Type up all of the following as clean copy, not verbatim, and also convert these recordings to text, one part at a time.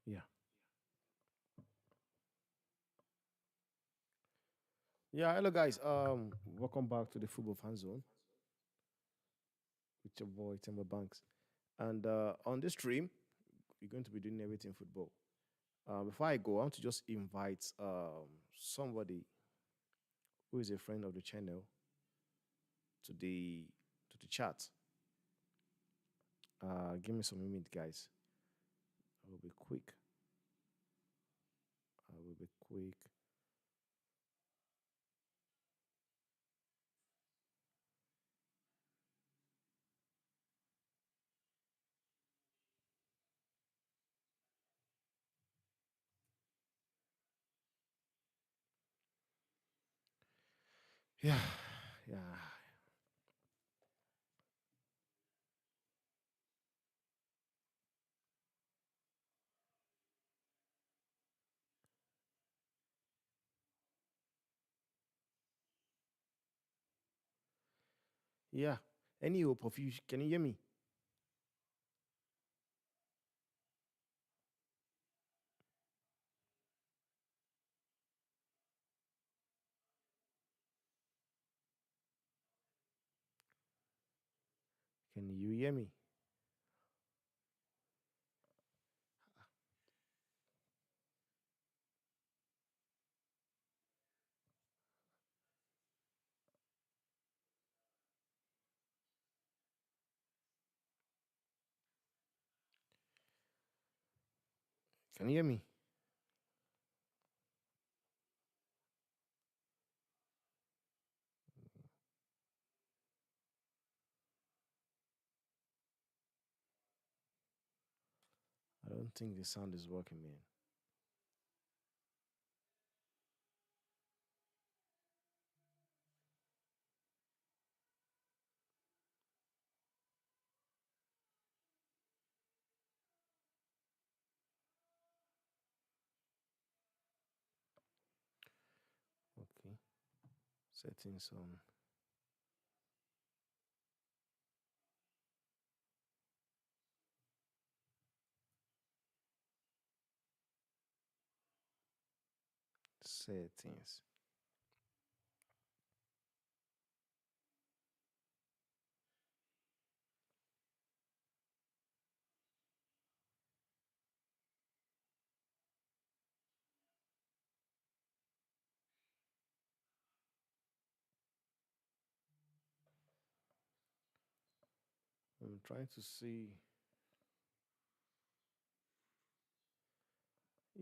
Yeah. Yeah. Hello, guys. Welcome back to the Football Fan Zone with your boy Timber Banks. And on this stream, we're going to be doing everything football. Before I go, I want to just invite somebody who is a friend of the channel to the chat. Give me some minute, guys. I will be quick. I will be quick. Yeah. Yeah. Yeah. Any hope of you? Can you hear me? Can you hear me? Can you hear me? I don't think the sound is working, man. Okay. Settings on. Settings. I'm trying to see.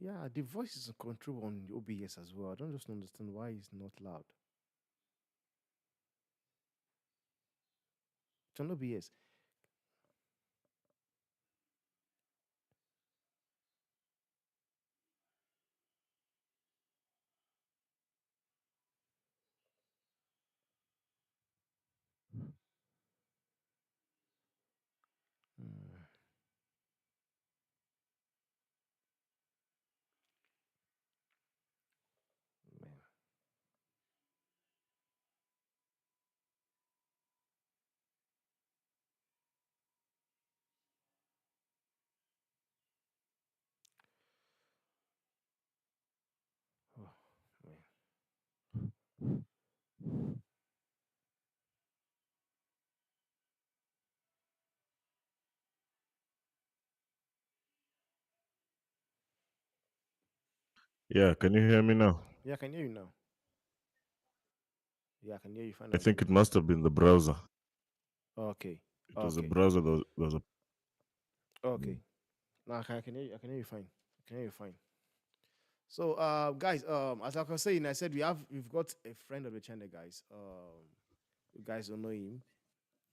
Yeah, the voice is in control on the OBS as well. I don't just understand why it's not loud. It's on OBS. Mm, man. Oh, man. Yeah, can you hear me now? Yeah, I can hear you now. Yeah, I can hear you fine I and think good. it must have been the browser. Okay. It was a Okay. browser that was a. Okay. Now I can hear you. I can hear you fine. I can hear you fine. So, guys, as I was saying, I said we've got a friend of the channel, guys. You guys don't know him.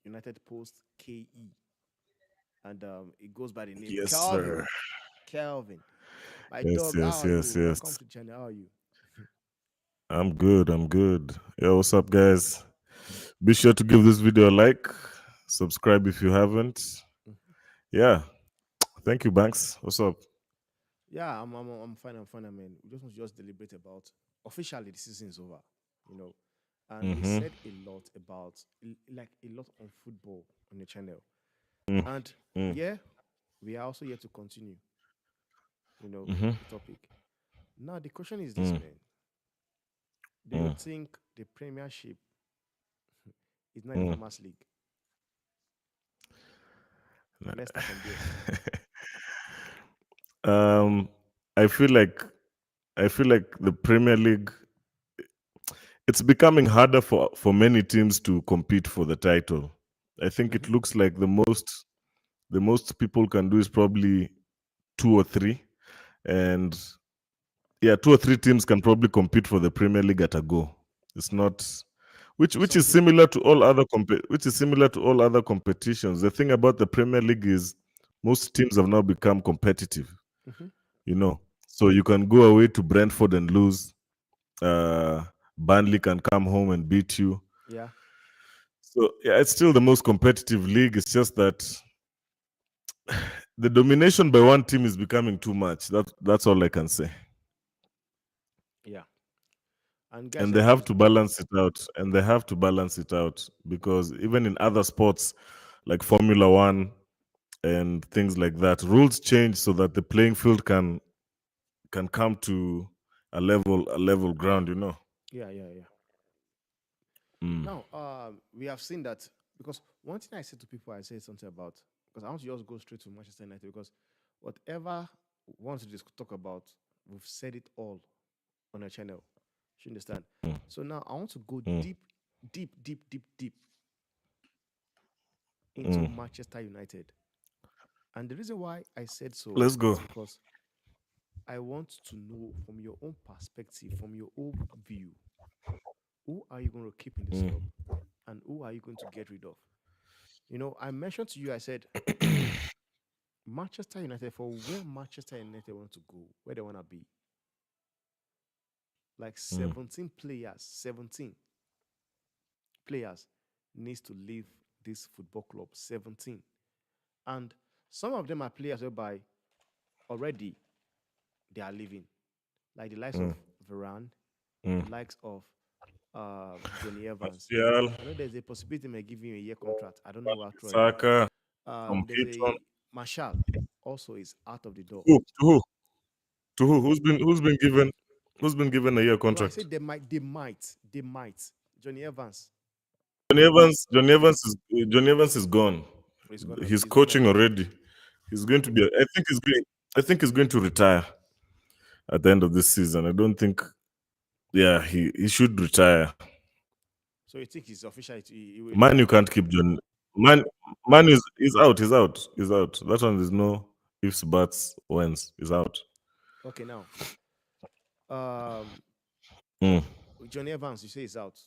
United Post KE, and it goes by the name Yes, Calvin. sir. Calvin, my Yes, dog. How yes, are yes, you? Welcome yes. to the channel. How are you? I'm good. I'm good. Yo, what's up, guys? Be sure to give this video a like, subscribe if you haven't. Yeah, thank you, Banks. What's up? Yeah, I'm fine. I'm fine. I mean, we just want to just deliberate about officially the season is over, you know, and we Mm-hmm. said a lot about like a lot on football on the channel, Mm, and mm. yeah, we are also here to continue. Mm-hmm. the topic. Now the question is this, Mm, man. Do you mm, think the Premiership is not a mm. farmers league? Let's start from there. um, I feel like the Premier League, it's becoming harder for many teams to compete for the title. I think Hmm. it looks like the most people can do is probably two or three, and yeah, two or three teams can probably compete for the Premier League at a go. It's not, which Some is people. similar to all other which is similar to all other competitions. The thing about the Premier League is most teams have now become competitive. Hmm. You know, so you can go away to Brentford and lose. Uh, Burnley can come home and beat you. Yeah. So yeah, it's still the most competitive league. It's just that the domination by one team is becoming too much. That's all I can say. Yeah. And guys, And they there have is to balance it out. And they have to balance it out because even in other sports like Formula One and things like that, rules change so that the playing field can come to a level ground. yeah, yeah, yeah. Mm, Now, we have seen that because one thing I said to people, I say something about because I want to just go straight to Manchester United because whatever we want to talk about, we've said it all on our channel. You understand? mm, So now I want to go mm, deep, deep, deep, deep, deep into mm. Manchester United. And the reason why I said so Let's is go. because I want to know from your own perspective, from your own view, who are you going to keep in this Mm. club and who are you going to get rid of? I mentioned to you, I said, Manchester United, for where Manchester United want to go, where they want to be, like Mm, 17 players needs to leave this football club. 17. And some of them are players whereby already they are leaving, like the likes of mm, Varane, mm. the likes of Johnny Evans. Martial, I know there's a possibility they may give him a year contract. I don't know how true it is. Saka, Tom There's Heaton. a Marshall also is out of the door. Who? To who? To who? Who's been given a year No, I contract? said they might. Johnny Evans Johnny Evans is gone. is gonna He's is no more. coaching already. He's going to be. I think he's going to retire at the end of this season. I don't think. Yeah, he should retire. So you think he's official? He will Man, retire. you can't keep John. Man, man is out. He's out. He's out. That one is no ifs, buts, whens. He's out. Okay, now um, Mm. Johnny Evans, you say is out.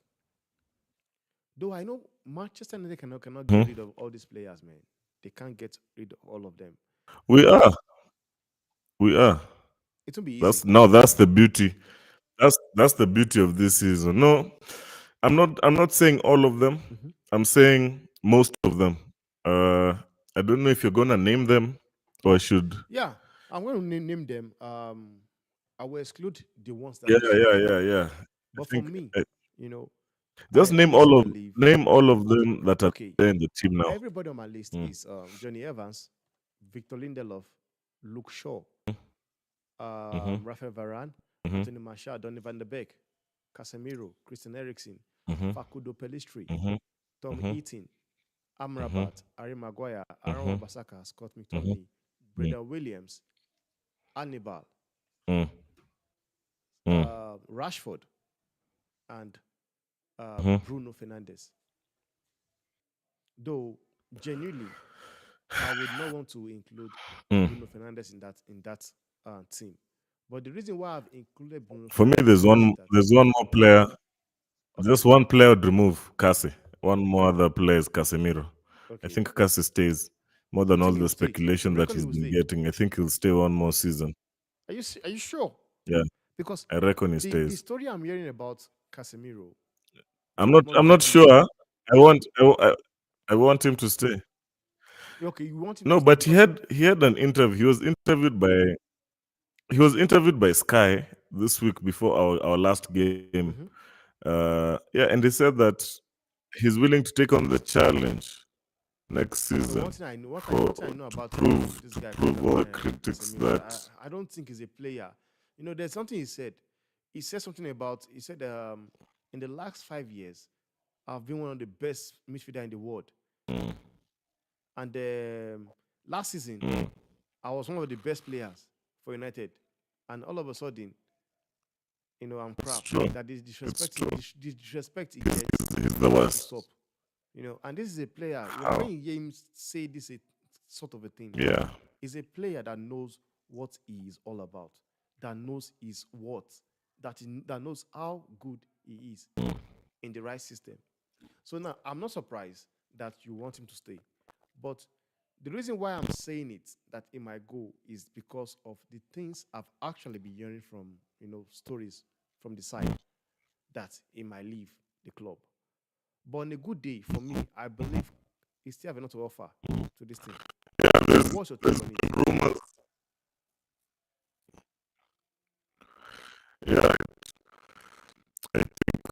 Though I know Manchester United cannot get Mhm. rid of all these players, man. They can't get rid of all of them. We are. We are. It won't be easy. That's the beauty. That's the beauty of this season. No, I'm not saying all of them. Hmm. I'm saying most of them. Uh I don't know if you're gonna name them or I should. Yeah, I'm going to name them. I will exclude the ones that Yeah, you said yeah, before. yeah, yeah. I But for think me, you know, I just always believe. name all of them that are Okay, there in the team now. everybody on my list Mm, is Johnny Evans, Victor Lindelof, Luke Shaw, mm-hmm, Rafael Varane, mm-hmm, Anthony Martial, Donny van de Beek, Casemiro, Christian Eriksen, mm-hmm, Facundo Pellistri, mm-hmm, Tom mm-hmm, Eaton, mm-hmm, Amrabat, Harry Maguire, Aaron mm-hmm, Wan-Bissaka, Scott mm-hmm, McTominay, Brendan Williams, Hannibal, mm, mm, Rashford, and mm, Bruno Fernandes. Though genuinely, I would not want to include mm. Bruno Fernandes in that team. But the reason why I've included Bruno For me, Fernandes is that there's one more player. okay, Just one player would remove Cassie. One more other player is Casemiro. I okay, think Cassie stays more than you all think he the will stay? speculation You that reckon he he's will been stay? getting. I think he'll stay one more season. Are you sure? Yeah, Because I reckon he the stays. story I'm hearing about Casemiro I'm does not. not I'm not really. sure. I want him to stay. Okay, you want him to No, stay but he because had he had an interview. He was interviewed by Sky this week before our last game. mhm. Yeah, and they said that he's willing to take on the challenge. next But one season thing I know, for one thing I know to about this prove guy called all the critics Casemiro is that that I don't think he's a player. You know, there's something he said. He said something about. He said in the last 5 years, I've been one of the best midfielder in the world, mm, and last season mm, I was one of the best players for United, and all of a sudden, you know, I'm it's crap. true. That this It's disrespect, true. this disrespect he He's, gets he's the has to worst. stop. You know, and this is a player. When How? you hear him say this sort of a thing, Yeah. is a player that knows what he is all about, that knows his worth, that knows how good he is Mm. in the right system. So now I'm not surprised that you want him to stay, but the reason why I'm saying it that he might go is because of the things I've actually been hearing from stories from the side that he might leave the club. But on a good day, for me, I believe he still have enough to offer to this team. Yeah, So what's your take there's on it? been rumors. Yeah, I think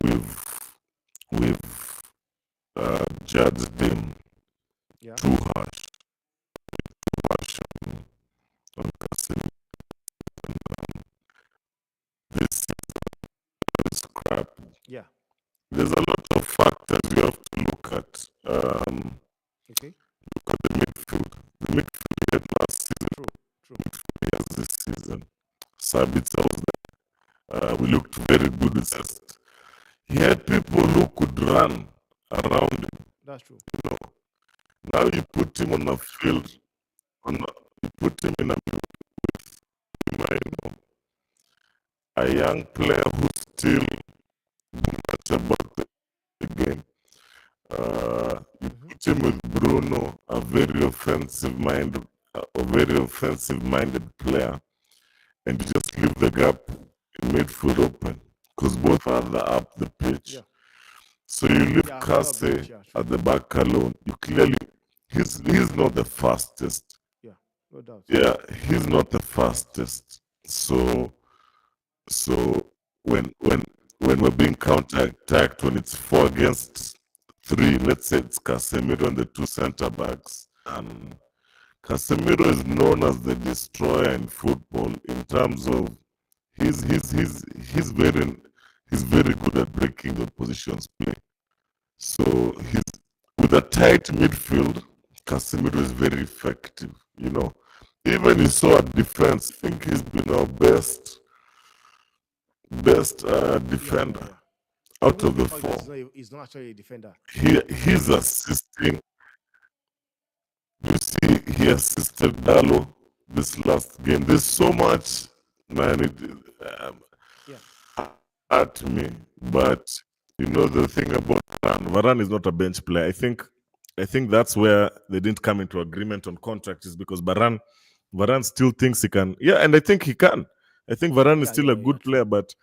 we've judged him Yeah. too harsh on Casemiro. This is crap. Yeah. There's a lot of factors you have to look at. Okay. Look at the midfield. The midfield we had last season, True. True. we had this season. Sabitzer was there. We looked very good. It's just he had people who could run around him. That's true. You know. Now you put him on a field, you put him in a young player who still much about the game. You Mm-hmm. put him with Bruno, a very offensive-minded player, and you just leave the gap in midfield open because both are up the pitch. Yeah. So you leave Yeah. Further up the pitch. Kase Yeah. True. at the back alone. You clearly he's not the fastest. Yeah. No doubt. Yeah, he's not the fastest. So when we're being counter-attacked, when it's 4 against 3, let's say it's Casemiro and the two center backs, and Casemiro is known as the destroyer in football in terms of he's very good at breaking the positions play. So he's with a tight midfield, Casemiro is very effective. You know, even you saw at defense, I think he's been our best Yeah. Yeah. defender Yeah. out Even of with the the fact that four. he's not actually a defender. He's assisting. You see, he assisted Dalo this last game. There's so much, man. It um, Yeah. hurt me, but you know the thing about Varane. Varane is not a bench player. I think that's where they didn't come into agreement on contract is because Varane still thinks he can. Yeah, and I think he can. I think Varane is Yeah. still Yeah. a Yeah. Yeah. good True. player, but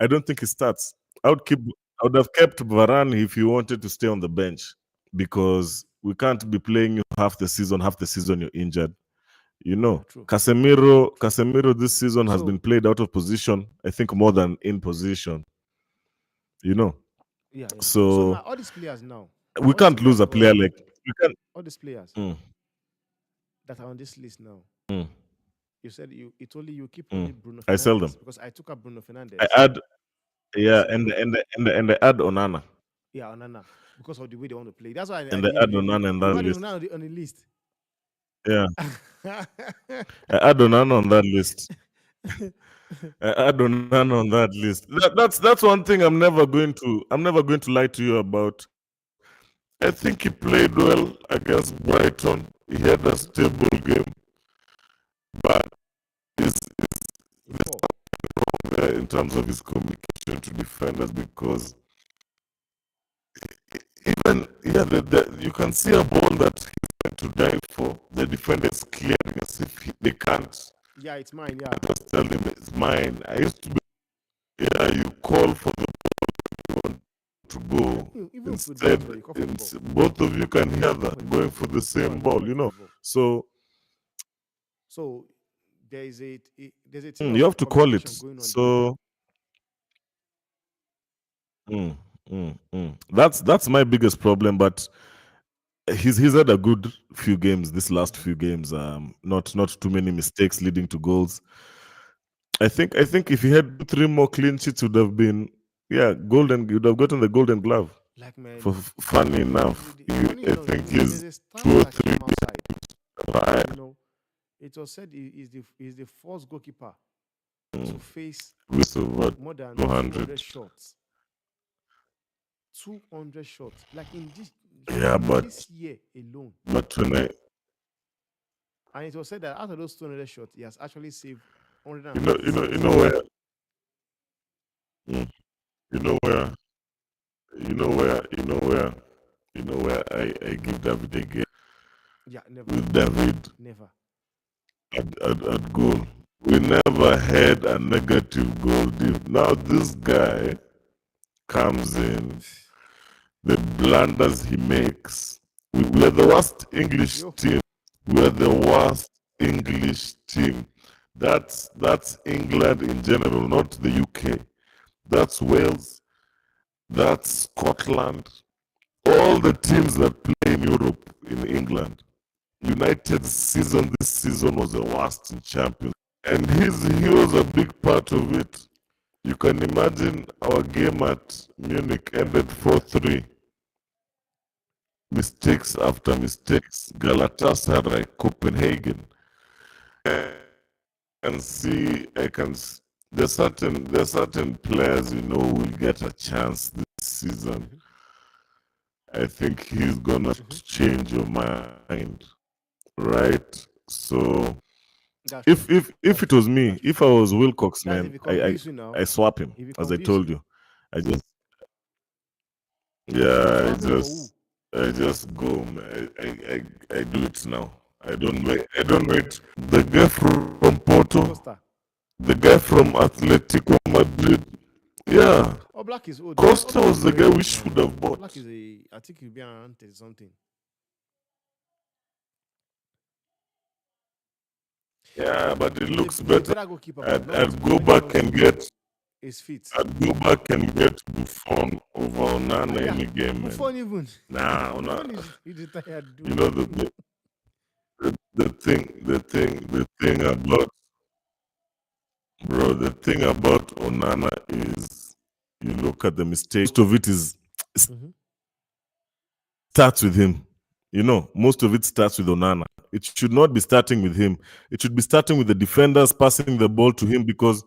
I don't think he starts. I would have kept Varane if you wanted to stay on the bench because we can't be playing you half the season you're injured. You Yeah. know, True. True. Casemiro this season has been So played out of position, I think more than in position, you know. yeah. Yeah. So now So all these players now, we all these can't lose players, a player like we can all these players mm, that are on this list now. mm, You said it only you keep mm. only Bruno I sell them. Fernandez because I took up Bruno I Fernandez. add You yeah, sell him. and I add Onana. Yeah, Onana because of the way they want to play. That's why I And I didn't add really. Onana on You that had list. Onana on the list. Yeah. I add Onana on that list. I add Onana on that list. That's one thing I'm never going to lie to you about. I think he played well against Brighton. He had a Mhm. stable game, but is In four. in terms of his communication to defenders because even you can see a ball that he's meant to dive for. The defender is clearing as if they can't. Yeah, it's mine. Yeah. Just tell him it's mine. I used to be yeah, you call for the one to go. Even football as Instead, well. You call for the ball. both of you can hear You call for that the going ball. for the Yeah, same you call ball, for you know. the ball. So So there's a thing of you have to call it. communication going on there. So mm, that's my biggest problem. But he's had a good few games this last few games. Not too many mistakes leading to goals. I think if he had 2-3 more clean sheets, would have been golden. He would have gotten the Golden Glove. Like man, Funny enough, funny I enough, think there's he's a stat two or that three. came outside. Right. You know, it was said he's the first goalkeeper to face With over more than 200. 200 shots. 200 shots. Like in Yeah, but this year alone. when I And it was said that out of those 200 shots, he has actually saved you 156. know where mm, you know where you know where you know where you know where I give David a game Yeah, never. with David Never. at goal. We never had a negative goal deal. Now this guy comes in, the blunders he makes. We are the worst English team. We are the worst English team. That's England in general, not the UK. That's Wales. That's Scotland. All the teams that play in Europe, in England. United's season this season was the worst in Champions. And he was a big part of it. You can imagine our game at Munich ended 4-3. Mistakes after mistakes. Galatasaray, Copenhagen. There's certain players, who will get a chance this season. I think he's gonna change your mind, right? So if it was me, if I was Wilcox, man, I swap him, as I told you. I just go, man. I do it now. I don't wait. The guy from Porto, the guy from Atletico Madrid, yeah. Oh, Black is old. Costa was the guy we should have bought. Black is I think he'll be around 30 something. Yeah, but it looks better. I'd go back and get his feet. I'd go back and get Buffon over Onana in the game. Buffon even. Nah, he's retired. Dude. You know the thing about bro. The thing about Onana is you look at the mistakes. Most of it is starts with him. Most of it starts with Onana. It should not be starting with him. It should be starting with the defenders passing the ball to him, because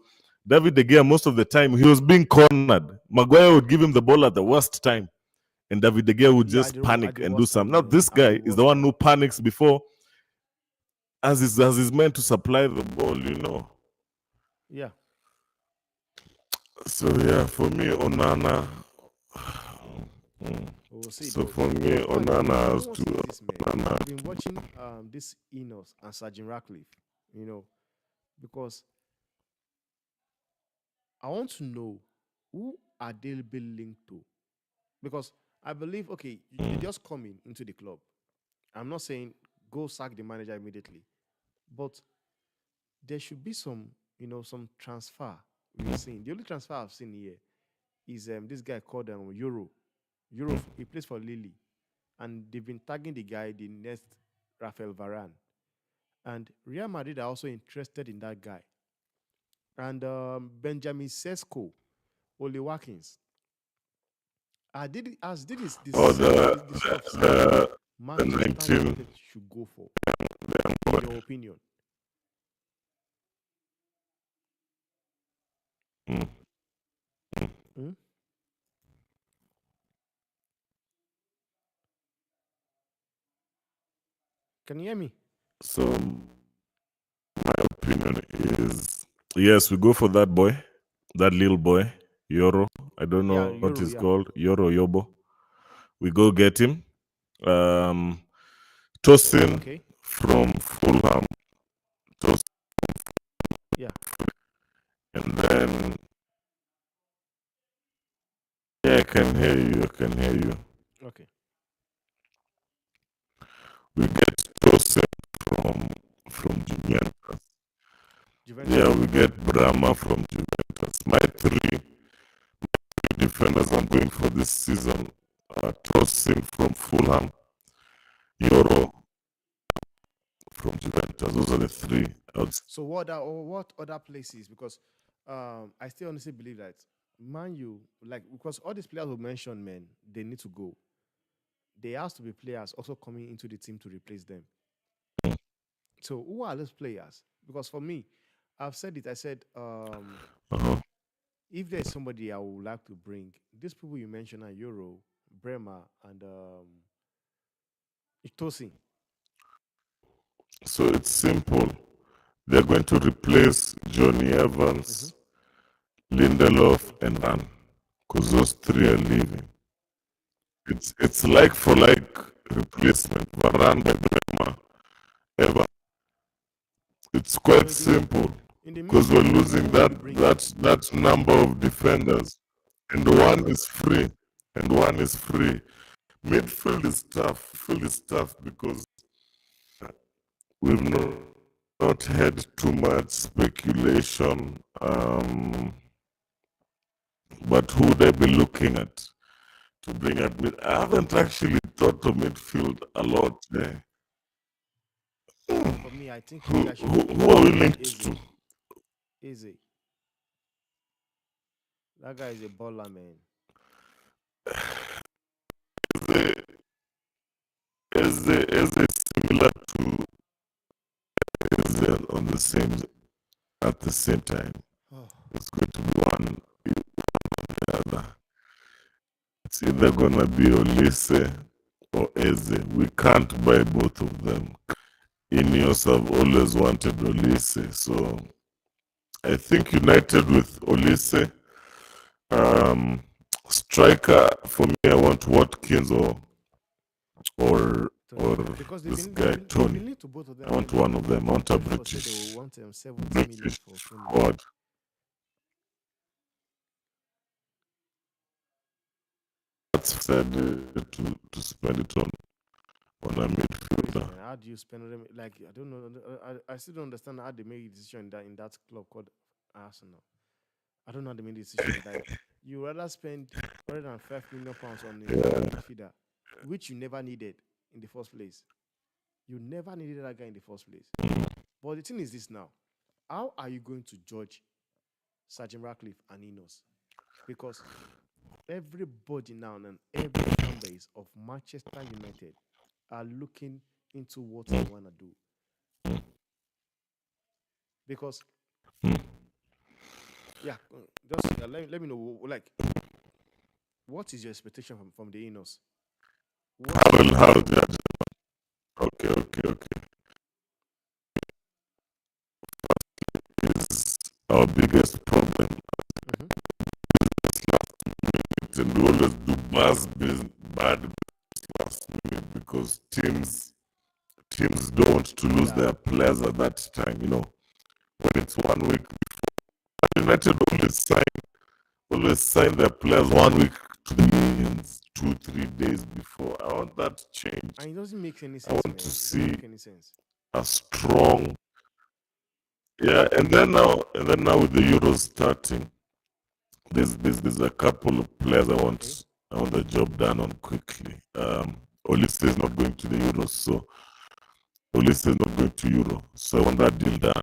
David De Gea, most of the time, he was being cornered. Maguire would give him the ball at the worst time, and David De Gea would just panic and do something. Now, this guy is the one who panics before, as is meant to supply the ball, Yeah. So, yeah, for me, Onana... We'll see, so for me, Onana has to. I've been watching this Enos and Sergeant Ratcliffe, because I want to know who are they being linked to, because I believe you just coming into the club. I'm not saying go sack the manager immediately, but there should be some transfer we've seen. The only transfer I've seen here is this guy called Euro. He plays for Lille, and they've been tagging the guy the next Rafael Varane, and Real Madrid are also interested in that guy, and Benjamin Sesko, Ole Watkins. The Manchester United should go for, in your opinion? Can you hear me? So, my opinion is, yes, we go for that boy, that little boy, Euro. I don't know what he's called, Euro Yobo. We go get him. Tosin from Fulham. Yeah. And then, I can hear you. Okay. We get Tosin from Juventus. Yeah, we get Brahma from Juventus. My three defenders I'm going for this season are Tosin from Fulham, Euro from Juventus. Those are the three. So what other places? Because I still honestly believe that Man U, like, because all these players we mentioned, man, they need to go. There has to be players also coming into the team to replace them. So who are those players? Because for me, I've said it. I said Uh-huh. if there's somebody I would like to bring, these people you mentioned are Euro, Bremer, and Itosin. So it's simple. They're going to replace Johnny Mm-hmm. Evans, Lindelof, and Van, because those three are leaving. It's like for like replacement. Varane by Bremer, Evans. It's So quite simple in the because we're midfield, losing who will you be bringing? that number of defenders, and one is free, and one is free. Midfield is tough. Midfield is tough because we've not had too much speculation. But who would I be looking at to bring at mid? I haven't actually thought of midfield a lot there. For me, I think Who, maybe I should be who are we bringing linked Eze. to? Eze. That guy is a baller, man. Is they similar to is they on the same at the same time? Oh, It's going to be one or the other. It's either gonna be Olise or Eze. We can't buy both of them. Ineos have always wanted Olise, so I think United with Olise. Um, Striker for me, I want Watkins or Tony. or Because this guy they've Tony. been linked to both of them. I I want think one of them. I want a Brentford said they will want 70 million British for Tony. squad. That's said to spend it on a Crazy, midfielder. man. How do you spend them? Like, I don't know. I still don't understand how they made a decision in that club called Arsenal. I don't know how they made the decision. Like, you rather spend £105 million on a midfielder, which you never needed in the first place. You never needed that guy in the first place. But the thing is this now. How are you going to judge Sergeant Ratcliffe and Inos? Because everybody now and every fan base of Manchester United are looking into what they want to do. Because, yeah, just let me know, like, what is your expectation from the Inos? What is your How expectation? that? Okay. Is our biggest problem. Mm-hmm. And we always do bad last minute because teams don't want to lose their players at that time. You know, when it's 1 week, United always sign their players 1 week to the games, 2-3 days before. I want that change. And it doesn't make any I sense, want man. to It doesn't see make any sense. a strong, yeah. And then now with the Euros starting, there's a couple of players I want the job done on quickly. Olise is not going to the Euros, so Olise is not going to Euro, so I want that deal done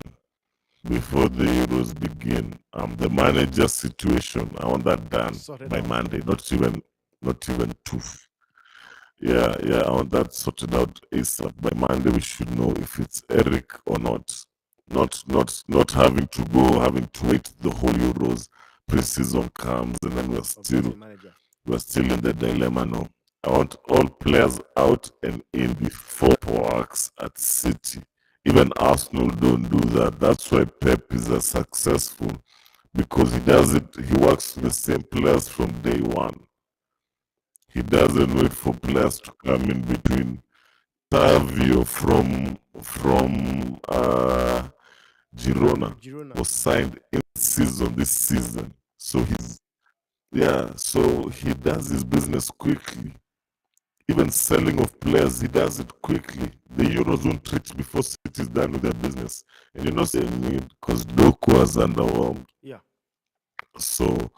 before the Euros begin. The manager situation, I want that done Sorted by out. Monday, not even two. Yeah, I want that sorted out ASAP. By Monday, we should know if it's Eric or not. Not having to wait the whole Euros pre-season comes and then we're still in the dilemma now. I want all players out and in before works at City. Even Arsenal don't do that. That's why Pep is a successful because he does it. He works with the same players from day one. He doesn't wait for players to come in between. Savio from Girona was signed in season this season. So he does his business quickly. Even selling of players, he does it quickly. The Euros won't reach before City is done with their business. And you know what I mean? Because Doku was underwhelmed. Yeah. So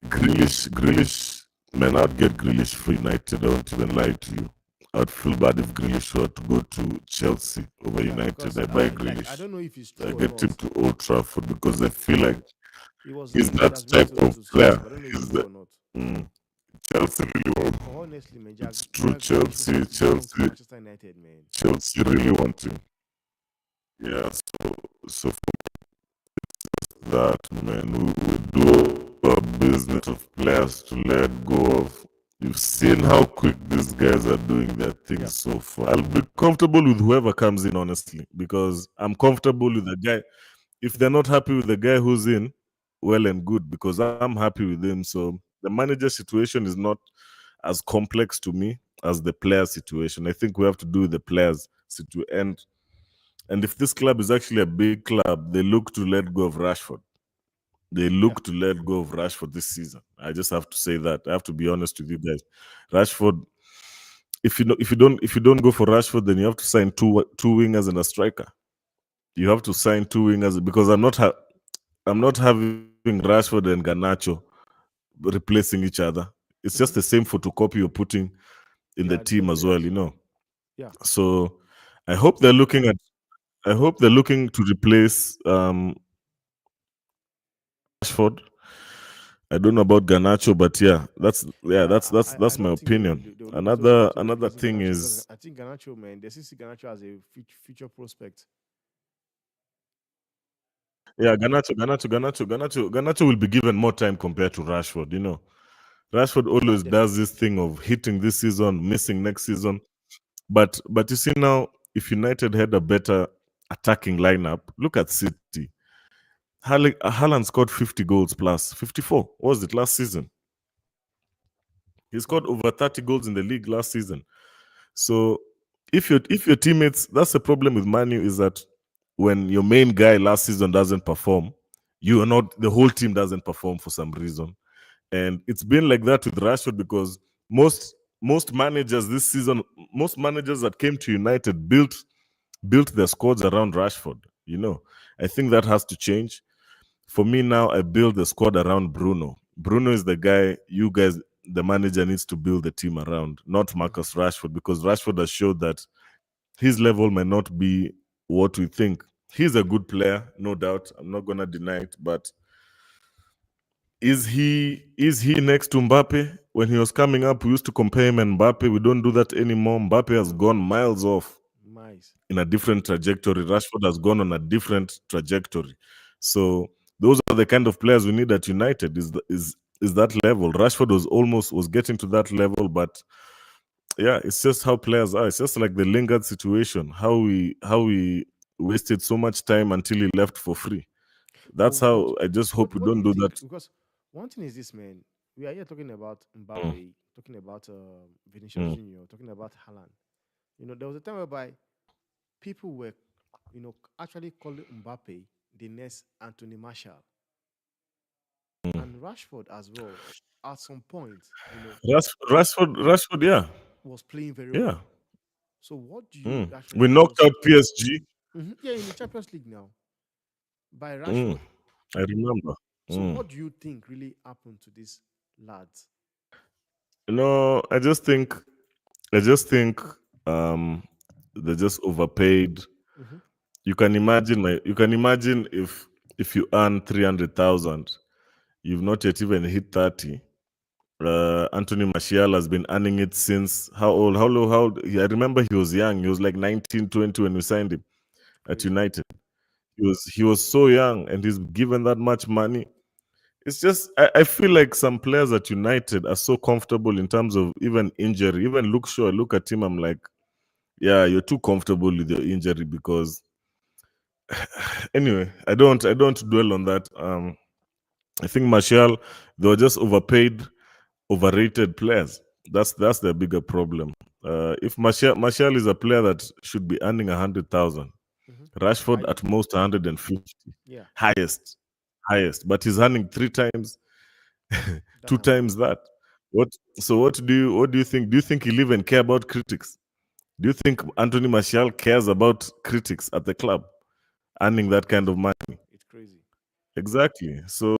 Grealish, man, I'd get Grealish for United. I won't even lie to you. I'd feel bad if Grealish were to go to Chelsea over Yeah, United. because I buy like I Grealish. don't know if it's I true or get him not. to Old Trafford because I feel like he's He that has been type linked of to Chelsea, player. but I don't know if it's He's true the or not. Chelsea really want. Honestly, man, It's true. Jack Grealish Chelsea, must belong to Chelsea, Manchester United, man. Chelsea really want him. Yeah. So for that, man, we do a business of players to let go of. You've seen how quick these guys are doing their Yeah. things so far. I'll be comfortable with whoever comes in, honestly, because I'm comfortable with the guy. If they're not happy with the guy who's in, well and good, because I'm happy with him. So the manager situation is not as complex to me as the player situation. I think we have to do with the players situation. And if this club is actually a big club, they look to let go of Rashford. They Yeah. look to let go of Rashford this season. I just have to say that. I have to be honest with you guys. Rashford, if you don't go for Rashford, then you have to sign two wingers and a striker. You have to sign two wingers because I'm not having Rashford and Garnacho replacing each other. It's just the Hmm. same photocopy you're putting in the Yeah, team as well, yes. you know. Yeah. So I hope they're looking at I hope they're looking to replace Rashford. I don't know about Garnacho, but that's I my don't think opinion. they will look to Another replacing thing Garnacho because is I think Garnacho, man, they still see Garnacho as a future prospect. yeah, Garnacho will be given more time compared to Rashford. You know, Rashford Yeah, always does definitely. this thing of hitting this season, missing next season. But you see now, if United had a better attacking lineup, look at City. Haaland scored 50 goals plus 54. What was it last season? He scored Hmm. over 30 goals in the league last season. So if your teammates, that's the problem with Manu is that when your main guy last season doesn't perform, you are not the whole team doesn't perform for some reason. And it's been like that with Rashford because most managers this season, most managers that came to United built their squads around Rashford. You know, I think that has to change. For me now, I build the squad around Bruno. Bruno is the guy you guys, the manager needs to build the team around, not Hmm. Marcus Rashford, because Rashford has showed that his level might not be what we think. He's a good player, no doubt. I'm not gonna deny it, but is he next to Mbappe? When he was coming up, we used to compare him and Mbappe. We don't do that anymore. Mbappe has No, gone miles off nice. in a different trajectory. Rashford has gone on a different trajectory. So those are the kind of players we need at United. Is that level? Rashford was getting to that level, but yeah, it's just how players are. It's just like the Lingard situation. How we wasted so much time until he left for free. That's But how I just but hope we what do don't you do that. think? Because one thing is this, man. We are here talking about Mm, Mbappe, talking about Vinicius mm. Junior, talking about Haaland. There was a time whereby people were, actually calling Mbappe the next Anthony Marshall and Rashford as well. At some point, Rashford, yeah, was playing very yeah. well. So what do you Mm. actually We knocked just out PSG. yeah, in the Champions League now by Mm, Rashford? I remember. So Mm. what do you think really happened to these lads? No, I just think um, they just overpaid. Hmm. You can imagine if you earn 300,000, you've not yet even hit 30. Anthony Martial has been earning it since how old? How low? How old? I remember he was young. He was like 19, 20 when we signed him at Crazy. United. He was so young and he's given that much money. It's just I feel like some players at United are so comfortable in terms of even injury. Even Luke Shaw, I look at him, I'm like, yeah, you're too comfortable with your injury because anyway, I don't dwell on that. I think Martial, they were just overpaid, overrated players. That's their bigger problem. If Martial is a player that should be earning 100,000, Hmm. Rashford Highly. at most 150, Yeah, highest, highest. But he's earning three times, that two amount. times that. What? So what do you think? Do you think he'll even care about critics? Do you think Anthony Martial cares about critics at the club earning It's that kind of crazy. money? It's crazy. Exactly. So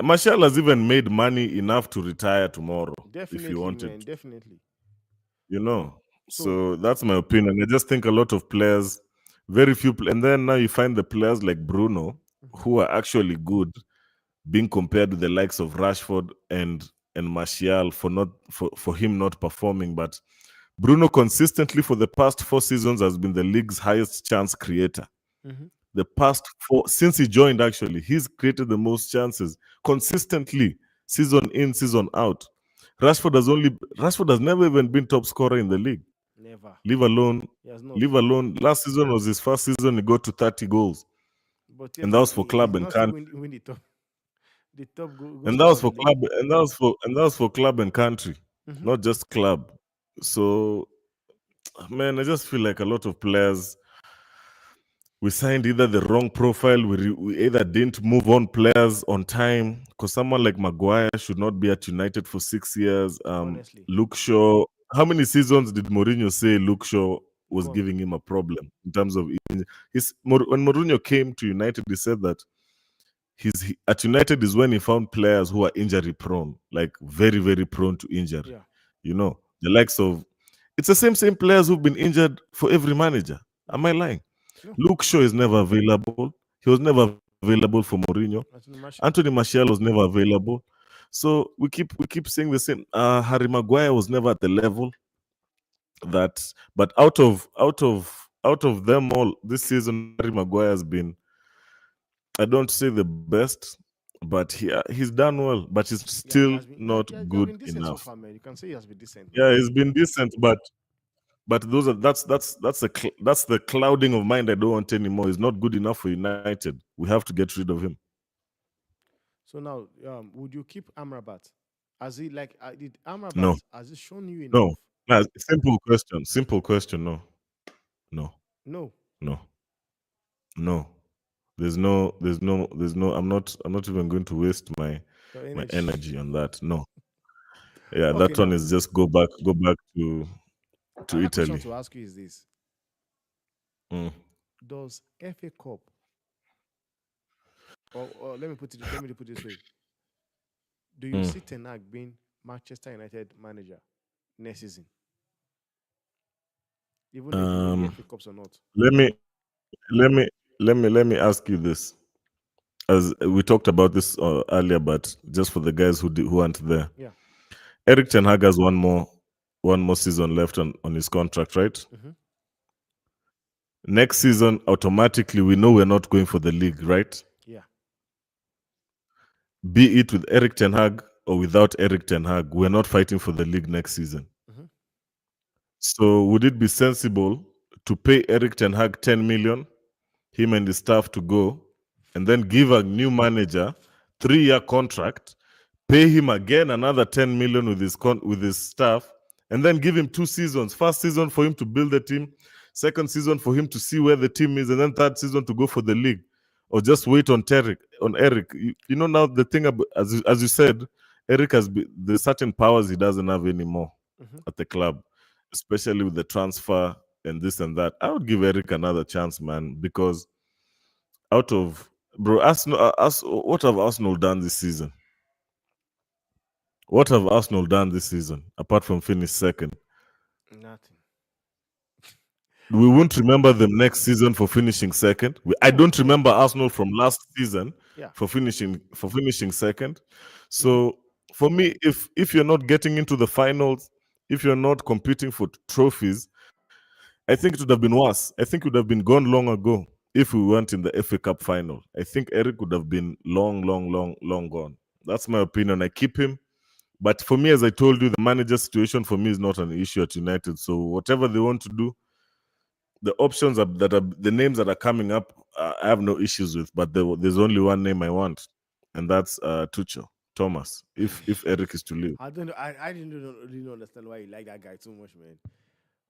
Martial has even made money enough to retire tomorrow if he Definitely, wanted man. to. Definitely. You know. So So that's my opinion. I just think a lot of players, very few, and then now you find the players like Bruno mhm, who are actually good, being compared with the likes of Rashford and Martial for him not performing. But Bruno consistently for the past 4 seasons has been the league's highest chance creator. mhm, The past four, since he joined, actually, he's created the most chances consistently, season in, season out. Rashford has never even been top scorer in the league. never. Leave alone, He has not. leave alone. Last season was his first season. He got to 30 goals, But and yet that was for he club did and not still country. win the top goal And that scorer was of the for league. club, and that was for club and country, Mhm. not just club. So, man, I just feel like a lot of players we signed either the wrong profile, we either didn't move on players on time. Because someone like Maguire should not be at United for 6 years. Honestly, Luke Shaw, how many seasons did Mourinho say Luke Shaw was gone. giving him a problem in terms of when Mourinho came to United, he said that at United is when he found players who are injury prone, like very, very prone to injury. Yeah. You know, the likes of it's the same players who've been injured for every manager. Am Mhm. I lying? No. Luke Shaw is never available. He was never available for Mourinho. Anthony Martial. Anthony Martial was never available. So we keep saying the same. Harry Maguire was never at the level that. But out of them all this season, Harry Maguire has been. I don't say the best, but he's done well. But he's Yeah, he still has been. Yeah, not he has good been decent so enough. far, man. You can say he has been decent, man. Yeah, he's been decent, but those are that's the clouding of mind I don't want anymore. He's not good enough for United. We have to get rid of him. So now, would you keep Amrabat? Has he like did No, Amrabat has he shown you enough? no. Nah, simple question. Simple question. No, no, No. no, no. There's no. I'm not even going to waste Your my energy. energy on that. No. Yeah, Okay, that one now is just go back to another question Italy. to ask you is this: Mm, does FA Cup, or let me put it this way: do you mm. see Ten Hag being Manchester United manager next season, even though he didn't win the Um, FA Cups or not? let me let me ask you this. As we talked about this earlier, but just for the guys who aren't there, Yeah. Eric Ten Hag has one more season left on his contract, right? Mm-hmm. Next season, automatically, we know we're not going for the league, right? Yeah. Be it with Eric Ten Hag or without Eric Ten Hag, we're not fighting for the league next season. Mm-hmm. So, would it be sensible to pay Eric Ten Hag 10 million, him and his staff to go, and then give a new manager 3-year contract, pay him again another 10 million with his staff, and then give him 2 seasons? First season for him to build the team, second season for him to see where the team is, and then third season to go for the league, or just wait on Eric. You know now the thing about, as you said, Eric there's certain powers he doesn't have anymore Mm-hmm. at the club, especially with the transfer and this and that. I would give Eric another chance, man, because out of bro, Arsenal, what have Arsenal done this season? What have Arsenal done this season apart from finish second? Nothing. We won't remember them next season for finishing second. I No, don't no. remember Arsenal from last season Yeah. for finishing second. Mm-hmm. So for me, if you're not getting into the finals, if you're not competing for trophies, I think it would have been worse. I think it would have been gone long ago if we weren't in the FA Cup final. I think Eric would have been long, long, long, long gone. That's my opinion. I keep him. But for me, as I told you, the manager situation for me is not an issue at United. So whatever they want to do, the options that are the names that are coming up, I have no issues with. But there's only one name I want, and that's Tuchel Thomas. If Eric is to leave, I don't know. I didn't really understand why you like that guy too much, man.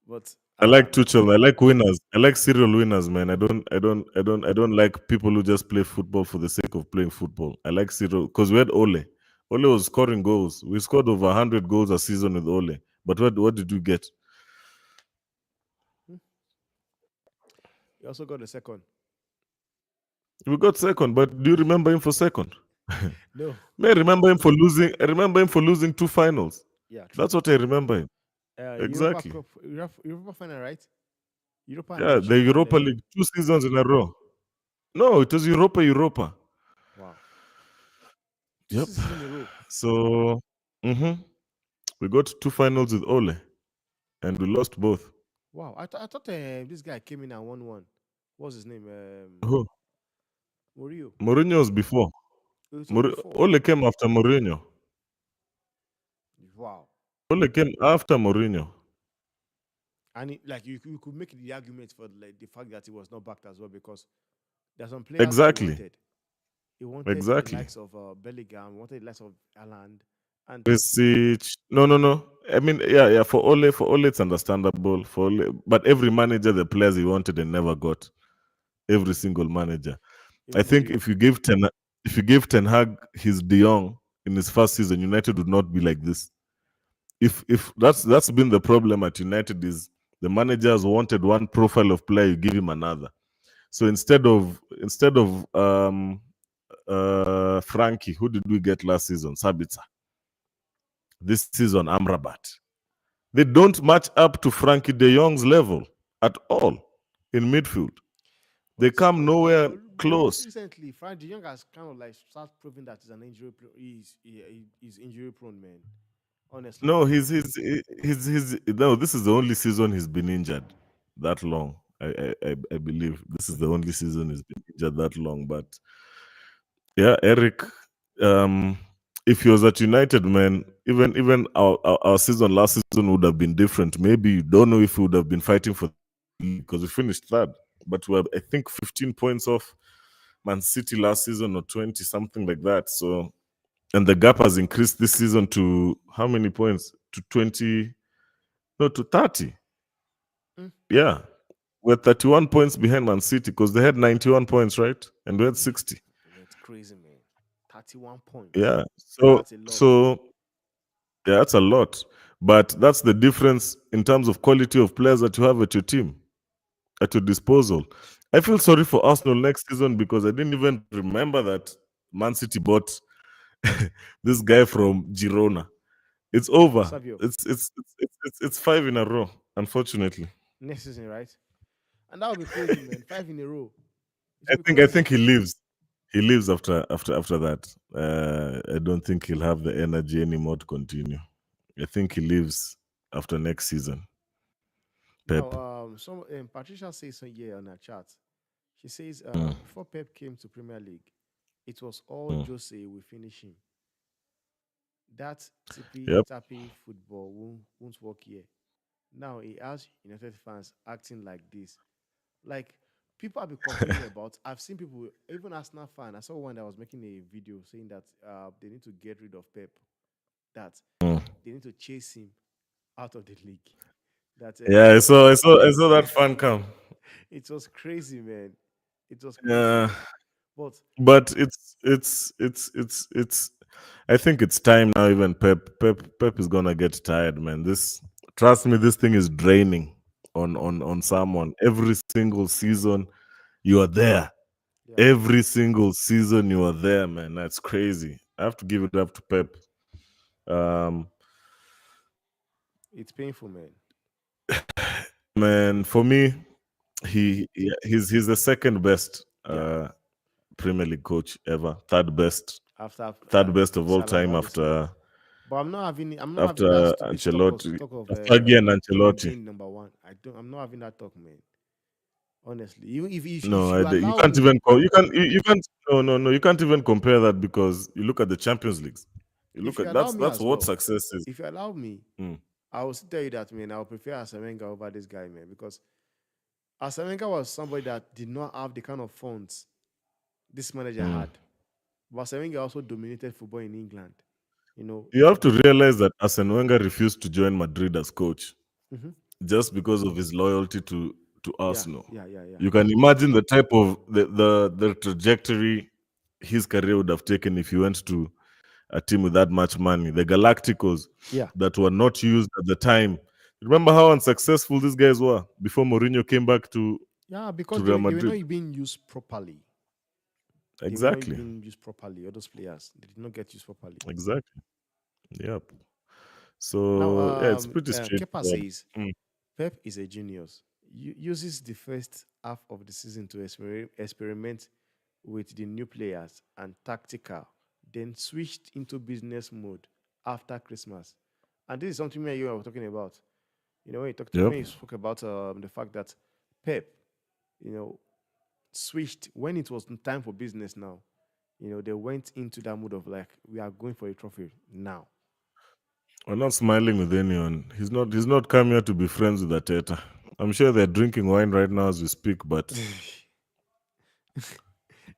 But I like Tuchel. I like winners. I like serial winners, man. I don't like people who just play football for the sake of playing football. I like serial because we had Ole. Ole was scoring goals. We scored over 100 goals a season with Ole. But what did you get? hmm, he also got a second. We got second, but do you remember him for second? No. Man, I remember him for losing. I remember him for losing 2 finals. Yeah, true. That's what I remember him. Europa Exactly. Cup, Europa final, right? Europa and Yeah, the Nations and Europa League 2 seasons in a row. No, it was Europa. wow, two Yep. seasons in a row. So mhm, we got two finals with Ole, and we lost both. Wow, I thought this guy came in and won one. What's his name? Who? Murillo. Mourinho was before. It was before. Ole came after Mourinho. Wow. Ole came after Mourinho. And like you could make the argument for like the fact that he was not backed as well because there's some players that he Exactly. wanted. He wanted the Exactly. likes of Bellingham, wanted the likes of Aland, and Perisic. No. I mean, yeah. For Ole, it's understandable. For Ole, but every manager, the players he wanted and never got. Every single manager. I even think Murillo. if you give Ten Hag his De Jong in his first season, United would not be like this. If that's been the problem at United is the managers wanted one profile of player, you give him another. So instead of Frankie, who did we get last season? Sabitzer. This season, Amrabat. They don't match up to Frankie De Jong's level at all in midfield. They But come nowhere close. recently, Frank de Jong has kind of like start proving that he's an he's injury prone man. Honestly, No, no. This is the only season he's been injured that long. I believe this is the only season he's been injured that long. But yeah, Eric, if he was at United, man, even our season last season would have been different. Maybe you don't know if we would have been fighting for the league because we finished third, but we're I think 15 points off Man City last season or 20 something like that. So and the gap has increased this season to how many points? To 20, no, to 30. mm, Yeah. We're 31 points behind Man City because they had 91 points, right? And we had 60. it's crazy, man. 31 points. Yeah. That's a lot. Yeah, that's a lot. But that's the difference in terms of quality of players that you have at your team, at your disposal. I feel sorry for Arsenal next season because I didn't even remember that Man City bought this guy from Girona. It's over. Savio, It's five in a row, unfortunately. next season, right? And that would be crazy, man. Five in a row. It I will be think I crazy. think he leaves. He leaves after that. I don't think he'll have the energy anymore to continue. I think he leaves after next season. Now, Pep. some Patricia says so here on her chat. She says, Mm, before Pep came to Premier League, it was all mm. Jose will finish him. That tippy Yep. tappy football won't work here. Now he has United fans acting like this. Like people have been complaining about. I've seen people, even Arsenal fan. I saw one that was making a video saying that they need to get rid of Pep. That Mm. they need to chase him out of the league. That Yeah, I saw that fan come. it was crazy, man. It was crazy, Yeah, man. But but it's. I think it's time now. Even Pep is gonna get tired, man. This trust me, this thing is draining on someone. Every single season, you are there. yeah, Every single season, you are there, man. That's crazy. I have to give it up to Pep. Um, it's painful, man. man, for me, he's the second best Yeah, Premier League coach ever. after Third best of all Salah, time obviously. after But I'm not having that after stupid Ancelotti, talk of after again him Ancelotti. being number one. I don't. I'm not having that talk, man. Honestly, even if No, you you allow can't me, even you can't no you can't even compare that because you look at the Champions Leagues. You look if you at allow me that's as what well, success is. if you allow me, Mm, I will still tell you that, man. I will prefer Asavenga over this guy, man, because Asavenga was somebody that did not have the kind of funds this manager mm. had. But Asavenga also dominated football in England. You know, You have to realize that Arsene Wenger refused to join Madrid as coach hmm just because of his loyalty to yeah, Arsenal. yeah. You can imagine the type of the trajectory his career would have taken if he went to a team with that much money. The Galacticos Yeah, that were not used at the time. Remember how unsuccessful these guys were before Mourinho came back yeah, to because Real they were Madrid. not being used properly. They were not Exactly. being used properly. All those players, they did not get used properly. Exactly. Yep. Now, So yeah, it's pretty Kepa straightforward. says Mm. Pep is a genius. Uses the first half of the season to experiment with the new players and tactical, then switched into business mode after Christmas. And this is something me and you were talking about. You know, Yep. when you spoke about the fact that Pep, you know, switched when it was time for business now. You know, they went into that mood of like, we are going for a trophy now. We're not smiling with anyone. He's not come here to be friends with Ateta. I'm sure they're drinking wine right now as we speak, but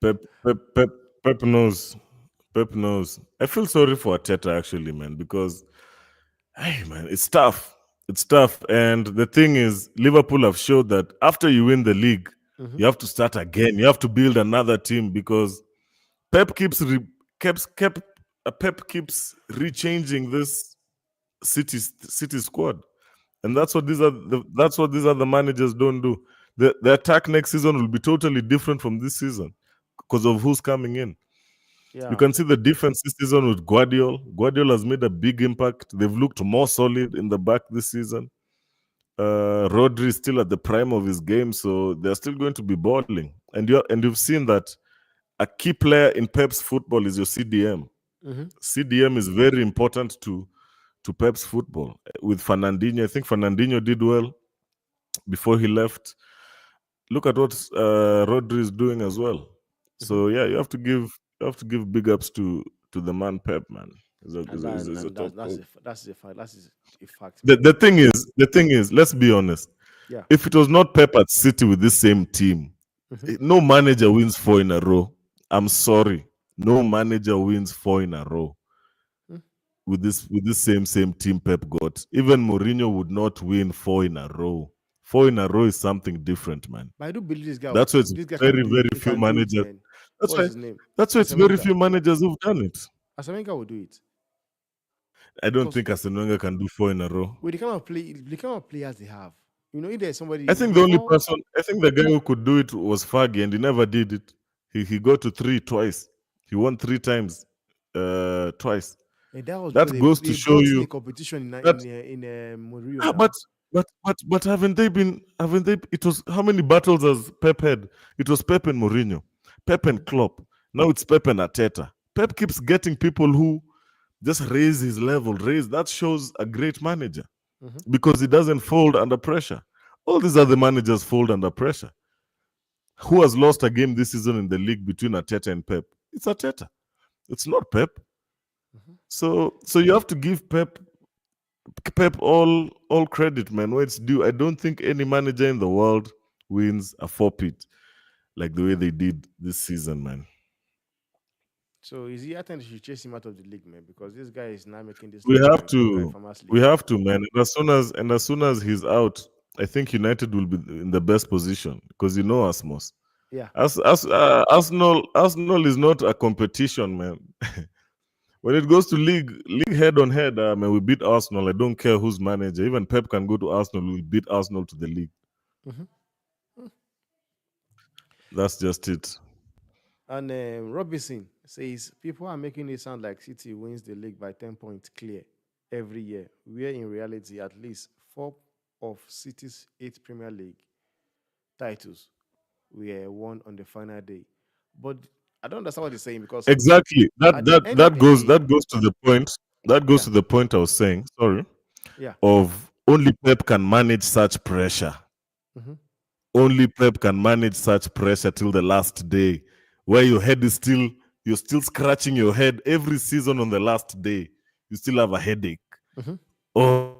Pep Pep Pep Pep knows. Pep knows. I feel sorry for Ateta actually, man, because hey man, it's tough. It's tough. And the thing is, Liverpool have showed that after you win the league, Mm-hmm. you have to start again. You have to build another team because Pep keeps re- kept Pep keeps rechanging this City squad. And Mm-hmm. that's what these other managers don't do. The attack next season will be totally different from this season because of who's coming in. You Yeah. can see the difference this season with Guardiola. Guardiola has made a big impact. They've looked more solid in the back this season. Rodri is still at the prime of his game, so they're still going to be balling. And you've seen that a key player in Pep's football is your CDM. Mm-hmm. CDM is very important to Pep's football. With Fernandinho, I think Fernandinho did well before he left. Look at what Rodri is doing as well. Mm-hmm. So yeah, you have to give big ups to the man Pep, man. He's a And top coach. that's a fact. That's a fact, The, man. the thing is, let's be honest. Yeah. If it was not Pep at City with this same team, Mm-hmm. no manager wins four in a row. I'm sorry, no manager wins four in a row with this same team Pep got. Even Mourinho would not win four in a row. Four in a row is something different, man. But I do believe That's why it's this guy can very do it. very He few can do it, managers. man. That's What's why his name? that's why it's very Asamoah. few managers who've done it. Asamoah will do it. I don't Because think Arsene Wenger can do four in a row. with the kind of players they have, you know, if there's somebody I think the only before, person, I think the guy who could do it was Faggy, and he never did it. He got to three twice. He won three times, twice. and that was because That goes to they show brought in you a competition that. in Murillo Ah, now. but haven't they been? Haven't they? It was how many battles has Pep had? It was Pep and Mourinho, Pep and Mm-hmm. Klopp. Now it's Pep and Arteta. Pep keeps getting people who just raise his level. Raise that shows a great manager Mm-hmm. because he doesn't fold under pressure. All these other managers fold under pressure. Who has lost a game this season in the league between Arteta and Pep? It's Arteta. It's not Pep. Mm-hmm. So you have to give Pep all credit, man, where it's due. I don't think any manager in the world wins a forfeit like the way they did this season, man. So is he? I think they should chase him out of the league, man, because this guy is now making this We look have like to, Farmers League. we have to, man. And as soon as he's out, I think United will be in the best position because you know Asmos. Yeah. Arsenal is not a competition, man. When it goes to league head on head, man, we beat Arsenal. I don't care who's manager. Even Pep can go to Arsenal. We'll beat Arsenal to the league. Mm-hmm. That's just it. And Robinson says people are making it sound like City wins the league by 10 points clear every year, where in reality, at least four of City's eight Premier League titles were won on the final day. But I don't understand what he's saying because Exactly. at the end of the day, That goes to the point. That goes yeah, to the point I was saying. Sorry, yeah, of only Pep can manage such pressure. hmm Only Pep can manage such pressure till the last day, where your head is still you're still scratching your head every season on the last day. You still have a headache. hmm Oh,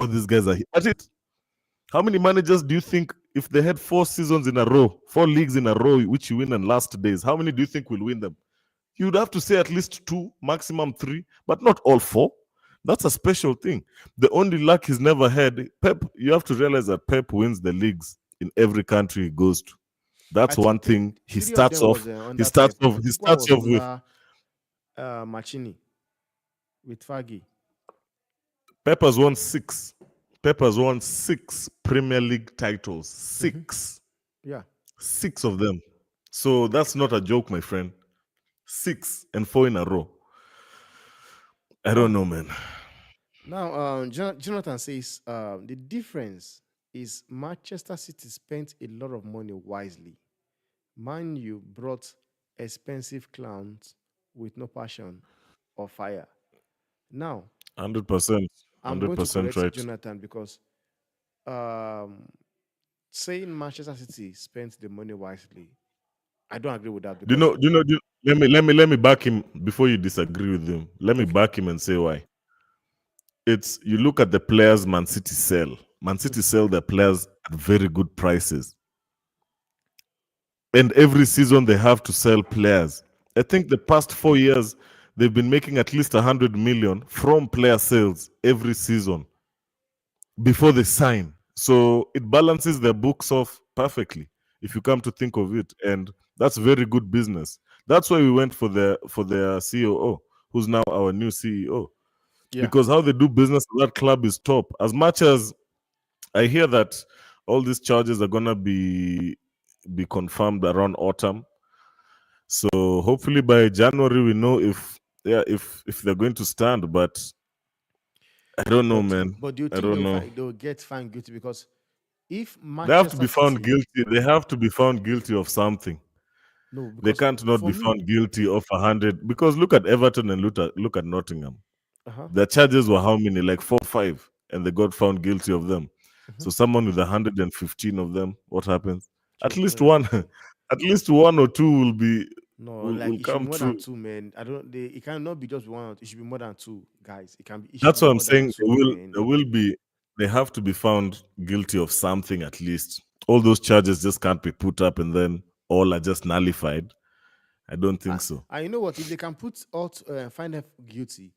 these guys are. That's it. How many managers do you think, if they had four seasons in a row, four leagues in a row, which you win on last days, how many do you think will win them? You'd have to say at least two, maximum three, but not all four. That's a special thing. The only luck he's never had, Pep, you have to realize that Pep wins the leagues in every country he goes to. I That's one think thing. three of them was He under starts Pep. off, I he think one starts was off with under Machini with Faggy. Pep has won six. Pep has won six Premier League titles. hmm Six. Yeah. Six of them. So that's not a joke, my friend. Six and four in a row. I don't Well, know, man. Now, Jonathan says the difference is Manchester City spent a lot of money wisely. Man U brought expensive clowns with no passion or fire. Now, 100%, I'm hundred going to percent correct right. Jonathan because um, saying Manchester City spent the money wisely, I don't agree with that Do you because know? Do you know? Let me back him before you disagree with him. Let me okay, back him and say why. It's you look at the players Man City sell. Man City mhm, sell their players at very good prices, and every season they have to sell players. I think the past 4 years they've been making at least 100 million from player sales every season before they sign. So it balances their books off perfectly, if you come to think of it, and that's very good business. That's why we went for their COO, who's now our new CEO, yeah, because how they do business at that club is top. As much as I hear that all these charges are gonna be confirmed around autumn, so hopefully by January we know if if they're going to stand. But I don't know, man. but do you I think don't know. they'll get found guilty because if They have to Manchester be found City guilty. They have to be found guilty of something. no They because can't not for be me found guilty of 100. Because look at Everton and look at Nottingham. uh-huh, Their charges were how many? Like 4, 5, and they got found guilty of them. mhm, So someone with 115 of them, what happens? At just least one, 115. at least one or two will be No, will like it should be come more than through. two, man. I don't. It cannot be just one. It should be more than two, guys. It can be. It should That's be what I'm more than saying. two, man. There will be. They have to be found guilty of something at least. All those charges just can't be put up and then all are just nullified. I don't think so. And you know what? If they can put out find them guilty,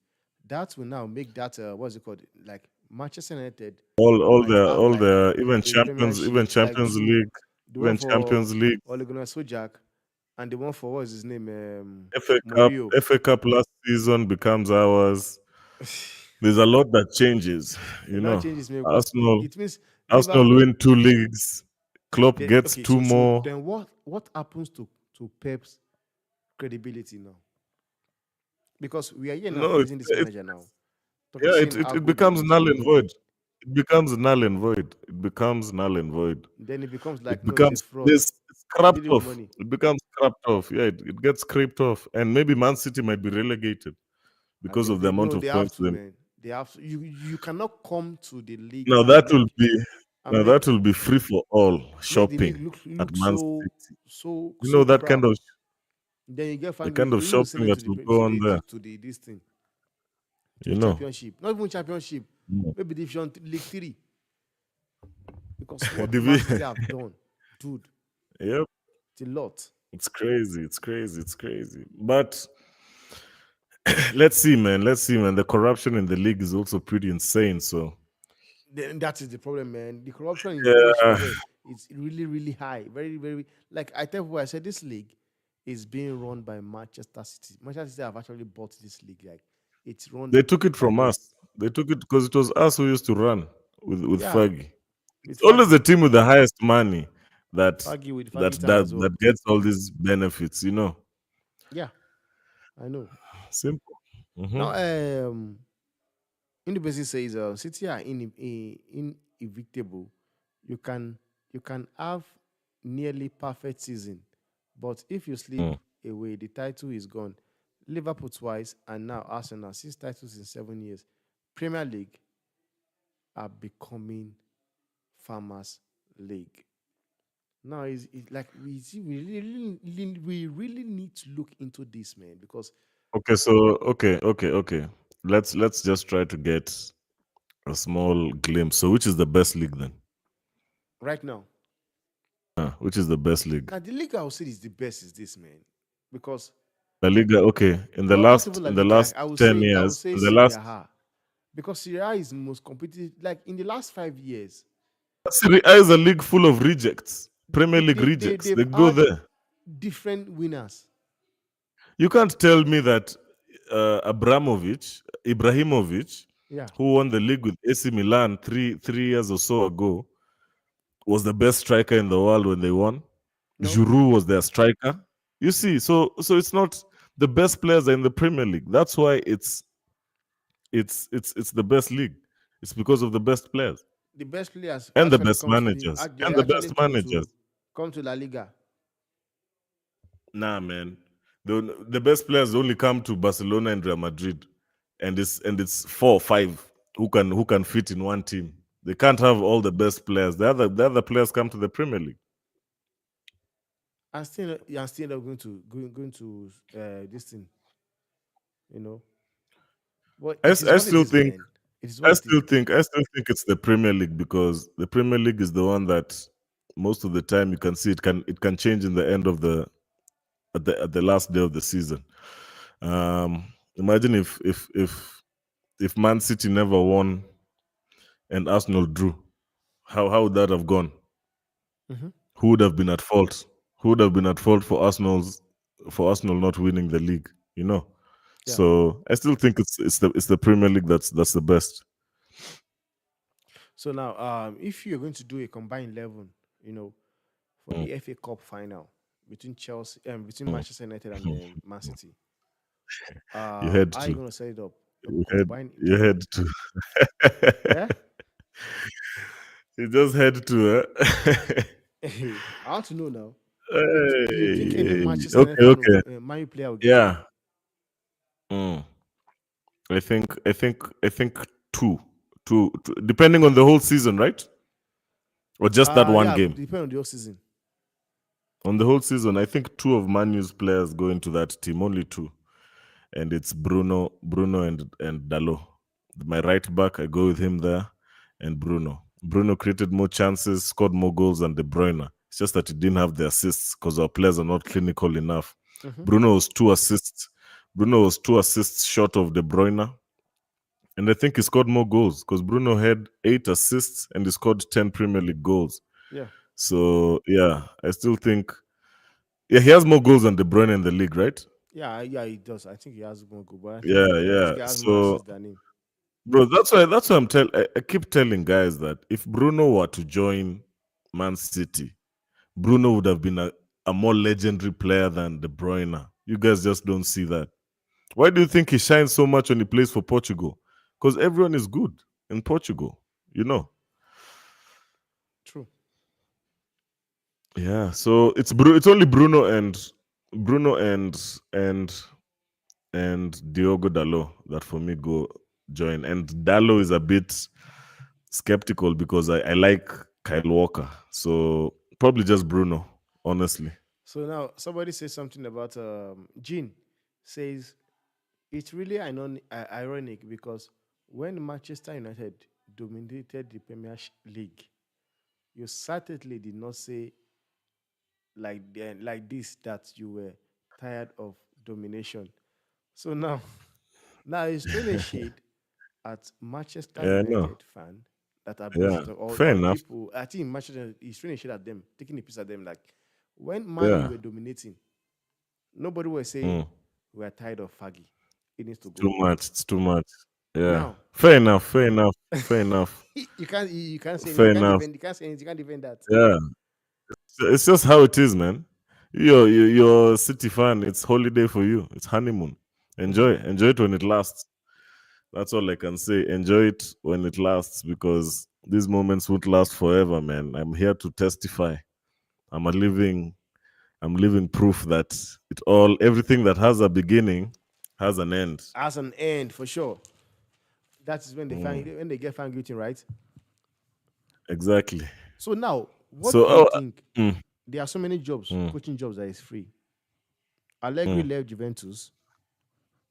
that will now make that what's it called? Like Manchester United might have all like the a Premiership, even like Champions two. League, The one even for Champions League, Ole Gunnar Solskjaer and the one for what's his name? FA Cup, Morio. FA Cup last season becomes ours. There's a lot that changes, It you now know. changes me because Arsenal it means Arsenal Liverpool. win 2 leagues. Klopp Then gets okay, two so more. then what happens to Pep's credibility now? Because we are here now No, praising this it manager now, talking yeah, saying how it good he becomes is. null and void. It becomes null and void. It becomes null and void. Then it becomes It like no, he's a becomes fraud. this it's He did scrapped it with off. money. It becomes scrapped off. Yeah, it gets scraped off. And maybe Man City might be relegated because of the amount No, of they have points to, they. man. They have to. You cannot come to the league Now and that will be and now make that will be free for all make the league shopping at look Man so City. You so know that crap. kind of Then you get the fan kind guilty. of You will send shopping them that to will go on there. this thing to You the know. championship. Not even championship. Mm. Maybe Division League 3. Because what Man City Divi- have done, dude, yep, it's a lot. it's crazy. It's crazy. It's crazy. But let's see, man. Let's see, man. The corruption in the league is also pretty insane. So Then that is the problem, man. The corruption in English yeah, football is really, really high. Very, very like I tell people I said this league is being run by Manchester City. Manchester City have actually bought this league. Like it's run they took it by from them. us. They took it because it was us who used to run with Yeah, Fergie. with It's always the Faggy. team with the highest money that Faggy with that Faggy time that as well. that gets all these benefits. You know, Yeah, I know. simple. Hmm. Now Independence says City are inevitable. You can you can have nearly perfect season, but if you slip away, the title is gone. Liverpool twice and now Arsenal 6 titles in 7 years. Premier League are becoming Farmers League. Now it's like we really need to look into this, man, because Okay, so okay. Let's just try to get a small glimpse. So, which is the best league then? right now, Which is the best league? now the league I would say is the best is this, man, because La Liga. Okay, not even La in the Liga. Like last 10 years, in the Serie last A because Serie A is most competitive. Like in the last 5 years, Serie A is a league full of rejects. Premier League rejects. they've They go had there. different winners. You can't tell me that Ibrahimovic, Yeah, who won the league with AC Milan three years or so ago, was the best striker in the world when they won. no, Giroud was their striker. You see, so it's not the best players are in the Premier League. That's why It's the best league. It's because of the best players The best players and the actually best comes to the managers they and the actually best managers. come to La Liga. Nah, man. The best players only come to Barcelona and Real Madrid, and it's 4 or 5 who can fit in one team. They can't have all the best players. The other players come to the Premier League. And still not going to this thing, you know. But I, it s- is I what it still is, think man. It is what I it still is. think I still think it's the Premier League because the Premier League is the one that most of the time you can see it can change in the end of the last day of the season. Imagine if Man City never won and Arsenal drew. How would that have gone? Hmm. Who would have been at fault? Who would have been at fault for Arsenal not winning the league? You know. Yeah. So I still think it's the Premier League that's the best. So now, if you're going to do a combined 11, you know, for Mm, the FA Cup final between between mm, Manchester United and mm. Man City, You had how are you to. going to set it up? A You had combined you game. had to. Yeah. You just had to. I want to know now. You think any Hey. Manchester United Okay. fan, Okay. Man U player will get injured? Yeah. Mm. I think two, depending on the whole season, right? Or just that one Yeah, game. depending on the whole season. On the whole season, I think two of Manu's players go into that team, only two, and it's Bruno and Dalo. My right back, I go with him there, and Bruno. Bruno created more chances, scored more goals than De Bruyne. It's just that he didn't have the assists because our players are not clinical enough. Hmm. Bruno was 2 assists. Bruno was 2 assists short of De Bruyne, and I think he scored more goals because Bruno had 8 assists and he scored 10 Premier League goals. Yeah. So yeah, I still think he has more goals than De Bruyne in the league, right? Yeah, he does. I think he has more goal, but I think Yeah, this yeah. guy has more So, assists than him. bro, that's why I keep telling guys that if Bruno were to join Man City, Bruno would have been a more legendary player than De Bruyne. You guys just don't see that. Why do you think he shines so much when he plays for Portugal? Because everyone is good in Portugal, you know. True. Yeah, so it's only Bruno and Diogo Dalot that for me go join. And Dalot is a bit skeptical because I like Kyle Walker. So probably just Bruno, honestly. So now somebody says something about Jean says it's really ironic because when Manchester United dominated the Premier League, you certainly did not say like this that you were tired of domination. So now, now he's throwing a shade at Manchester Yeah, no. United fan that are based Yeah. on Fair or enough. people. I think Manchester he's throwing a shade at them, taking a piece at them. Like when Man U Yeah. were dominating, nobody was saying Mm. we are tired of Faggy. It needs to It's go. too much. It's too much. Yeah. Now Fair enough. Fair enough. Fair enough. you can't say Fair enough. you can't say anything, you can't defend that. Yeah. It's just how it is, man. You're a City fan. It's holiday for you. It's honeymoon. Hmm. Enjoy it when it lasts. That's all I can say. Enjoy it when it lasts because these moments won't last forever, man. I'm here to testify. I'm a living I'm living proof that everything that has a beginning has an end. As an end for sure. That is Mm, when they get fan guilty, right? exactly. So now, what So do you think? mm, There are so many jobs, mm, coaching jobs that is free. Allegri mm. left Juventus.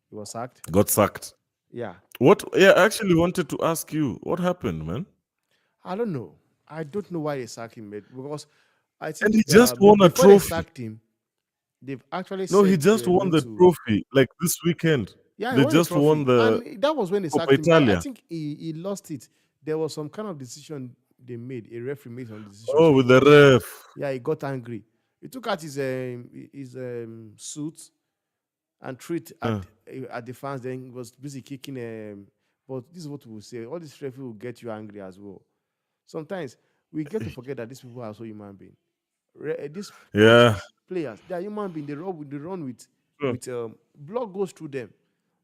He was sacked. Got sacked. Yeah. What? Yeah, I actually wanted to ask you what happened, man. I don't know. I don't know why they sacked him, mate, because I And think he just won a before they trophy. sacked him, they've actually No, he said just they're won going the to. trophy like this weekend. Yeah, he They won the just won trophy, the and that was when they Coppa sacked him. But I Italia. think he lost it. There was some kind of decision they made. A referee made some decision, Oh, so he with the got ref. yeah he got angry. He took out his suit and threw it Uh, at the fans. Then he was busy kicking. But this is what we will say: all this referee will get you angry as well. Sometimes we get to forget that these people are also human beings. These yeah. players, they are human beings. They run Sure. with blood goes through them.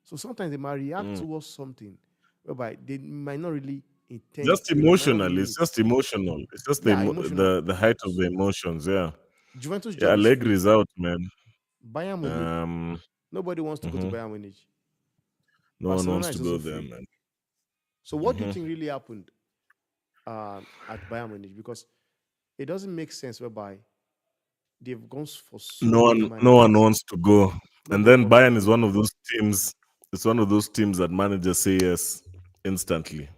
So sometimes they might react Mm, towards something. whereby they might not really intend, Just they might not emotional. mean It's it. just emotional. It's just Yeah, emotional. the height of the emotions. Yeah. Juventus' Yeah. job is Allegri fixed. is out, man. Bayern Munich, Um. nobody wants to go to Mhm. Bayern Munich. No one Barcelona wants to is go also there, free. man. So what do you Hmm. think really happened at Bayern Munich? Because it doesn't make sense whereby they've gone for so many No one managers. wants to go. And Nobody then wants to Bayern is go. one of those teams. It's one of those teams that managers say yes instantly.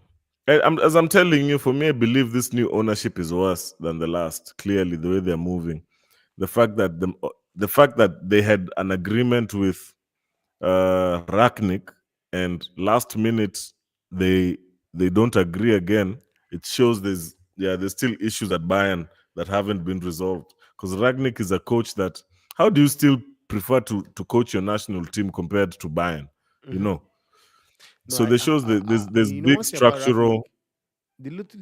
As I'm telling you, for me, I believe this new ownership is worse than the last. Clearly, the way they're moving, the fact that the fact that they had an agreement with Ragnick, and last minute they they don't agree again. It shows there's still issues at Bayern that haven't been resolved. Because Ragnick is a coach that, how do you still prefer to coach your national team compared to Bayern? You Mhm. know, No, so there shows that there's you know big one thing about Ragnick, structural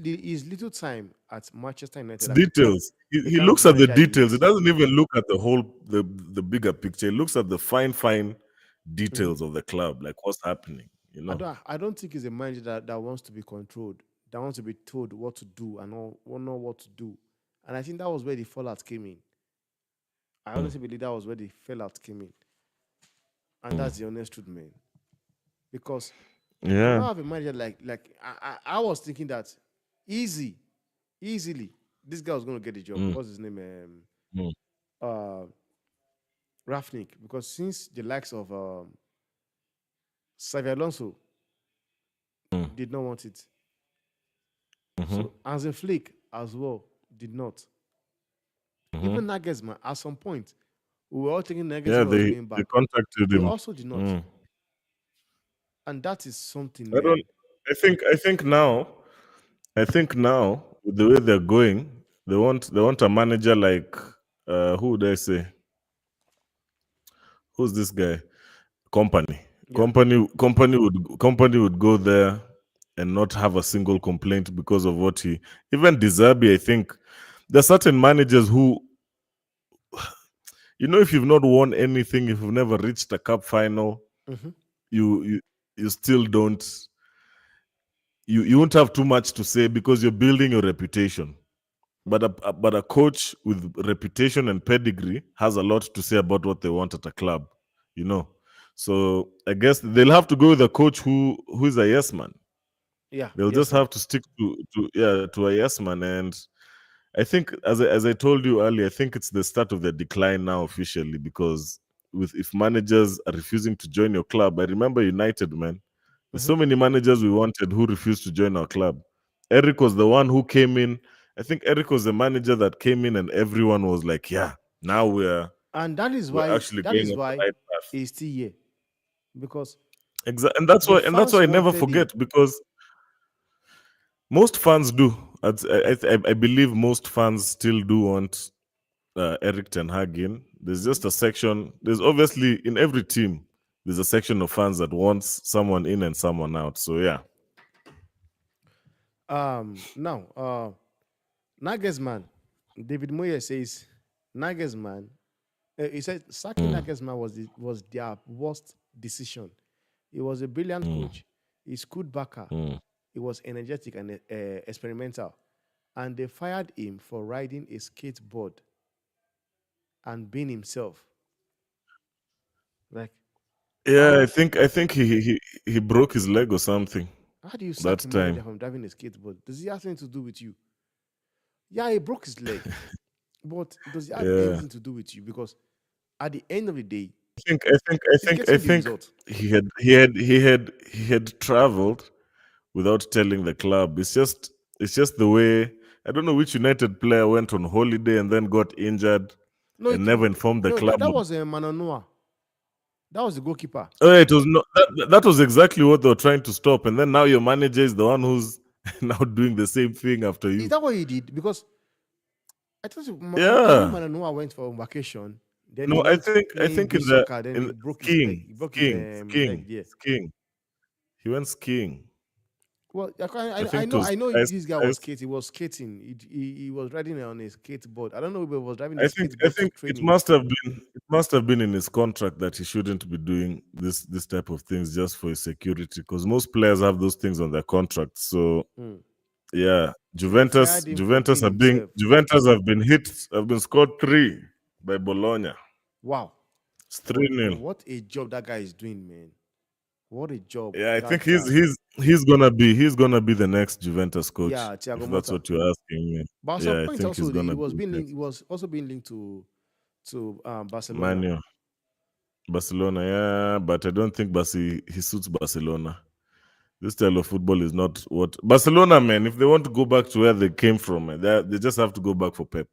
his little time at Manchester United has become details. the He kind of looks at the manager he details. He is. doesn't even look at the bigger picture. He looks at the fine Mhm. details of the club, like what's happening. I don't think he's a manager that wants to be controlled, that wants to be told what to do and all, not what to do. And I think that was where the fallout came in. I Mm, honestly believe that was where the fallout came in. And mm. that's the honest truth, man. Because you Yeah. cannot have a manager I was thinking that easy, easily, this guy was going to get the job. Mm, What's his name? mm, Uh, Rafnik. Because since the likes of Xavi Alonso mm, did not want it, mhm, so as a Flick as well did not. mhm. Even Nagelsmann, at some point, we were all thinking Yeah, Nagelsmann was going they back. contacted He him. also did not. Mm. And that is something, I don't. man. I think now with the way they're going, they want a manager like who would I say? Who's this guy? Company. Yeah. Company would go there and not have a single complaint because of what he, even Deserbi, I think there's certain managers who, if you've not won anything, if you've never reached a cup final, Hmm. you you you still don't, you won't have too much to say because you're building your reputation. But a coach with reputation and pedigree has a lot to say about what they want at a club, you know. So I guess they'll have to go with a coach who is a yes man. Yeah. They'll Yes, just man. have to stick to a yes man. And I think, as I told you earlier, I think it's the start of the decline now officially, because with if managers are refusing to join your club, I remember United, man. There's Hmm. so many managers we wanted who refused to join our club. Eric was the one who came in. I think Eric was the manager that came in, and everyone was like, "Yeah, now And that is we're why actually going on the right path." he's still here. Because Exactly, the and that's why fans I never wanted him. forget, because most fans do. I believe most fans still do want Eric Ten Hag in. There's Mhm. just a section. There's obviously in every team, there's a section of fans that wants someone in and someone out. So yeah. Now, Nagelsmann, David Moyes says Nagelsmann. He said sacking Mm, Nagelsmann was their worst decision. He was a brilliant mm, coach. He's good backer. mm. He was energetic and experimental. And they fired him for riding a skateboard and being himself. Like, Yeah, how I think he broke his leg or something how do you sack that a manager time. from driving a skateboard? Does he have anything to do with you? Yeah, he broke his leg, but does it have Yeah. anything to do with you? Because at the end of the day, he's I getting the think result. he had traveled without telling the club. It's just the way, I don't know which United player went on holiday and then got injured No, and never informed the no, club that of. was a Mananoa. That was the goalkeeper. Oh, yeah, it was not that was exactly what they were trying to stop. And then now your manager is the one who's now doing the same thing after Is you. that what he did? Because I know Yeah. Mananoa went for vacation. Then he No, went I playing think beach soccer. Then in he broke his leg. skiing, He broke his leg there. skiing. He went skiing. Well, I I think it know was I know I, this guy I, was skating. He was skating. He was riding on a skateboard. I don't know if he was driving a I skateboard to think it training. must have been in his contract that he shouldn't be doing this type of things just for his security, because most players have those things on their contracts. So Hmm. yeah, So they fired him for being himself. Juventus have been scored 3 by Bologna. Wow. It's But 3-0. what a job that guy is doing, man. What a job Yeah, I think that guy. he's gonna be the next Juventus coach, Yeah, Thiago if that's Motta. what you're asking me. But at some Yeah, I point think he's also gonna be the he next was also being linked to Barcelona. Manu. Barcelona, yeah, but I don't think he suits Barcelona. This style of football is not what Barcelona, man. If they want to go back to where they came from, man, they just have to go back for Pep.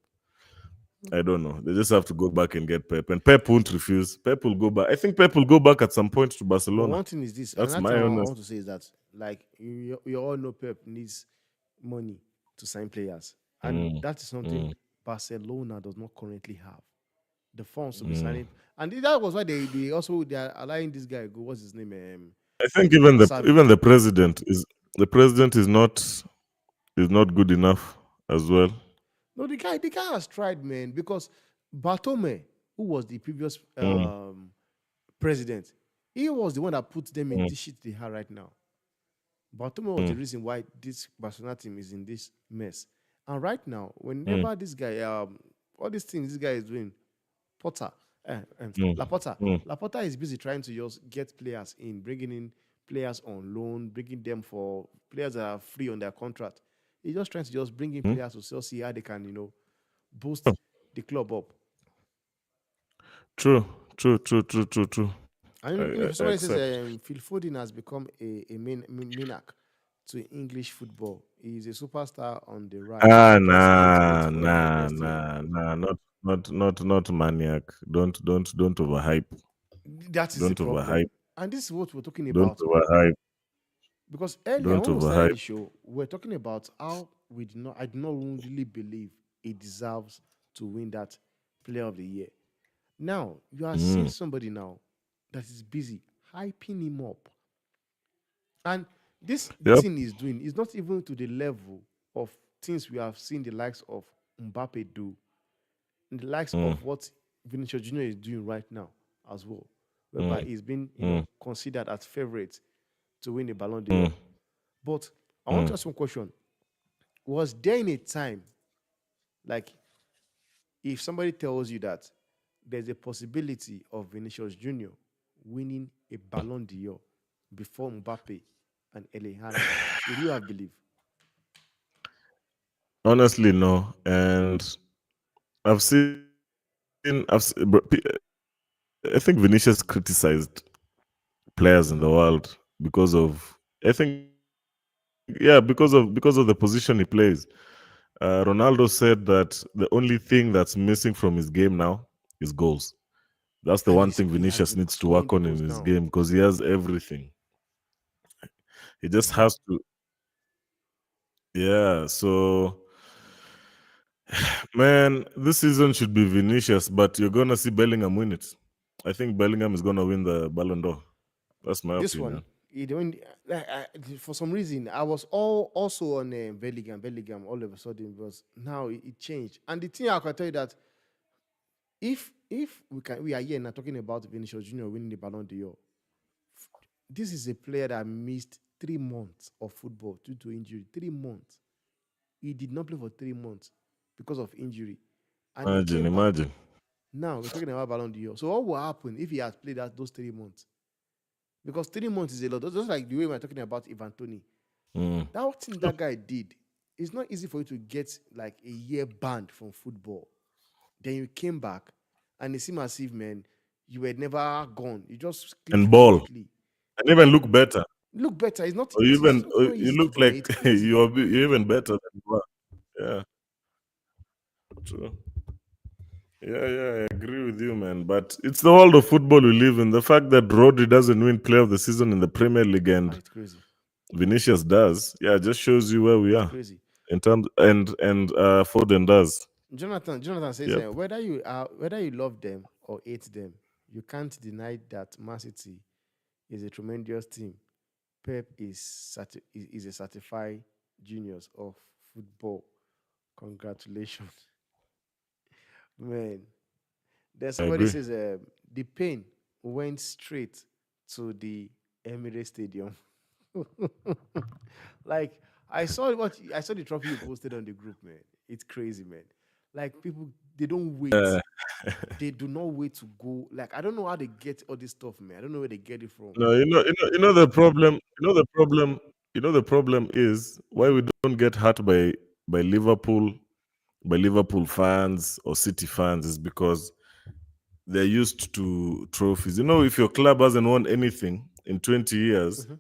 I don't know. They just have to go back and get Pep, and Pep won't refuse. Pep will go back. I think Pep will go back at some point to But Barcelona. one thing is this, That's another thing my I honest. want to say is that like you all know Pep needs money to sign players. And Mm, that is something mm, Barcelona does not currently have. The funds to be mm. signing. And that was why they are allowing this guy go. What's his name? I think Savi. even the president is not good enough as well. No, the guy has tried, man, because Bartome, who was the previous Mm, president, he was the one that put them in mm, this shit they have right now. Bartome was the mm, reason why this Barcelona team is in this mess. And right now, mm, whenever this guy, all these things this guy is doing, Potter, mm, Laporta, mm, Laporta is busy trying to just get players in, bringing in players on loan, bringing them for players that are free on their contract. He's just trying to just bring in mm. players to see how they can, boost the club up. True, true. And I if somebody says accept. Phil Foden has become a minac to English football, he is a superstar on the rise. Ah, Just wait nah, for him nah, next year. nah, nah. Not maniac. Don't overhype. That is the Don't problem. overhype. And this is what we're talking Don't about, man. overhype. Because earlier Don't when we started overhype. the show, we are talking about how I did not really believe he deserves to win that player of the year. Now you are seeing Mm. somebody now that is busy hyping him up. And this Yep. thing he's doing is not even to the level of things we have seen the likes of Mbappe do, and the likes Mm, of what Vinicius Junior is doing right now as well, whereby mm, he's been, mm, considered as favorite to win the Ballon d'Or. mm, But I want to mm. ask one question. Was there in a time, like if somebody tells you that there's a possibility of Vinicius Junior winning a Ballon d'Or before Mbappe and Erling Haaland, would you have believed? Honestly, no. And I've seen. I think Vinicius criticized players in the world because of. I think because of the position he plays. Ronaldo said that the only thing that's missing from his game now is goals. That's the And one thing he has Vinicius been needs to scoring work the on in goals his now. game, because he has everything. He just has to. Yeah. So, man, this season should be Vinicius, but you're gonna see Bellingham win it. I think Bellingham is gonna win the Ballon d'Or. That's my This one, opinion. he don't, for some reason, I was also on Bellingham all of a sudden, because now it changed. And the thing I can tell you that if we are here now talking about Vinicius Junior winning the Ballon d'Or, this is a player that missed 3 months of football due to injury. 3 months. He did not play for 3 months because of injury, and he came back. Imagine. Now we're talking about Ballon d'Or. So what will happen if he has played those 3 months? Because 3 months is a lot. Just like the way we're talking about Ivan Toni. Mm. That thing that guy did, it's not easy for you to get like a year banned from football. Then you came back and it seemed as if, man, you were never gone. You just And clicked ball, immediately. and even look better. Look better. It's not Or it is not you easy to look do, man. like It's not easy. you're even better than you are. Yeah, true. Yeah, I agree with you, man. But it's the world of football we live in. The fact that Rodri doesn't win Player of the Season in the Premier League Ah, and it's crazy. Vinicius does, yeah, just shows you where we It's are crazy. in terms. And Foden does. Jonathan says Yep. whether you love them or hate them, you can't deny that Man City is a tremendous team. Pep is a certified genius of football. Congratulations, man. Then I somebody agree. says the pain went straight to the Emirates Stadium. Like I saw the trophy you posted on the group, man. It's crazy, man. Like people, they don't wait. Uh, They do not wait to go. Like I don't know how they get all this stuff, man. I don't know where they get it from. no, you know the problem. The problem is why Hmm. we don't get hurt by Liverpool, by Liverpool fans or City fans is because they're used to trophies. If your club hasn't won anything in 20 years, Hmm.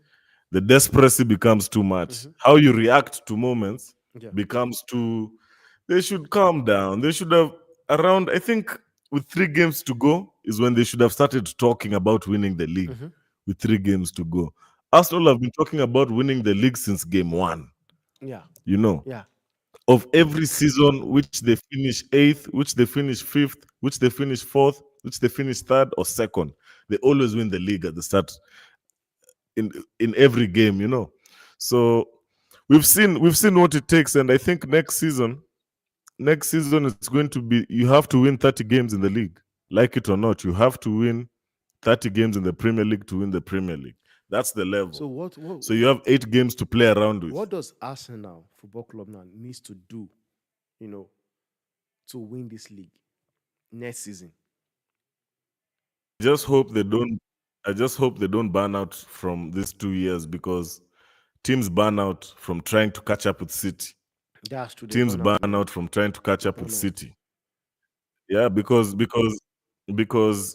the desperacy becomes too much. Hmm. How you react to moments Yeah. becomes too. They should calm down. They should have around. I think with 3 games to go is when they should have started talking about winning the league. Hmm. With 3 games to go, Arsenal have been talking about winning the league since game one. Yeah. You know, Yeah. of every season, which they finish eighth, which they finish fifth, which they finish fourth, which they finish third or second, they always win the league at the start in in every game. So we've seen what it takes, and I think next season it's going to be you have to win 30 games in the league, like it or not. You have to win 30 games in the Premier League to win the Premier League. That's the level. So what what So you have 8 games to play around with. what does Arsenal Football Club now needs to do, you know, to win this league next season? Just hope they don't. I just hope they don't burn out from these 2 years because teams burn out from trying to catch up with City. That's true. They Teams burn out, burn man. out from trying to catch They up with burn out. City. Yeah, because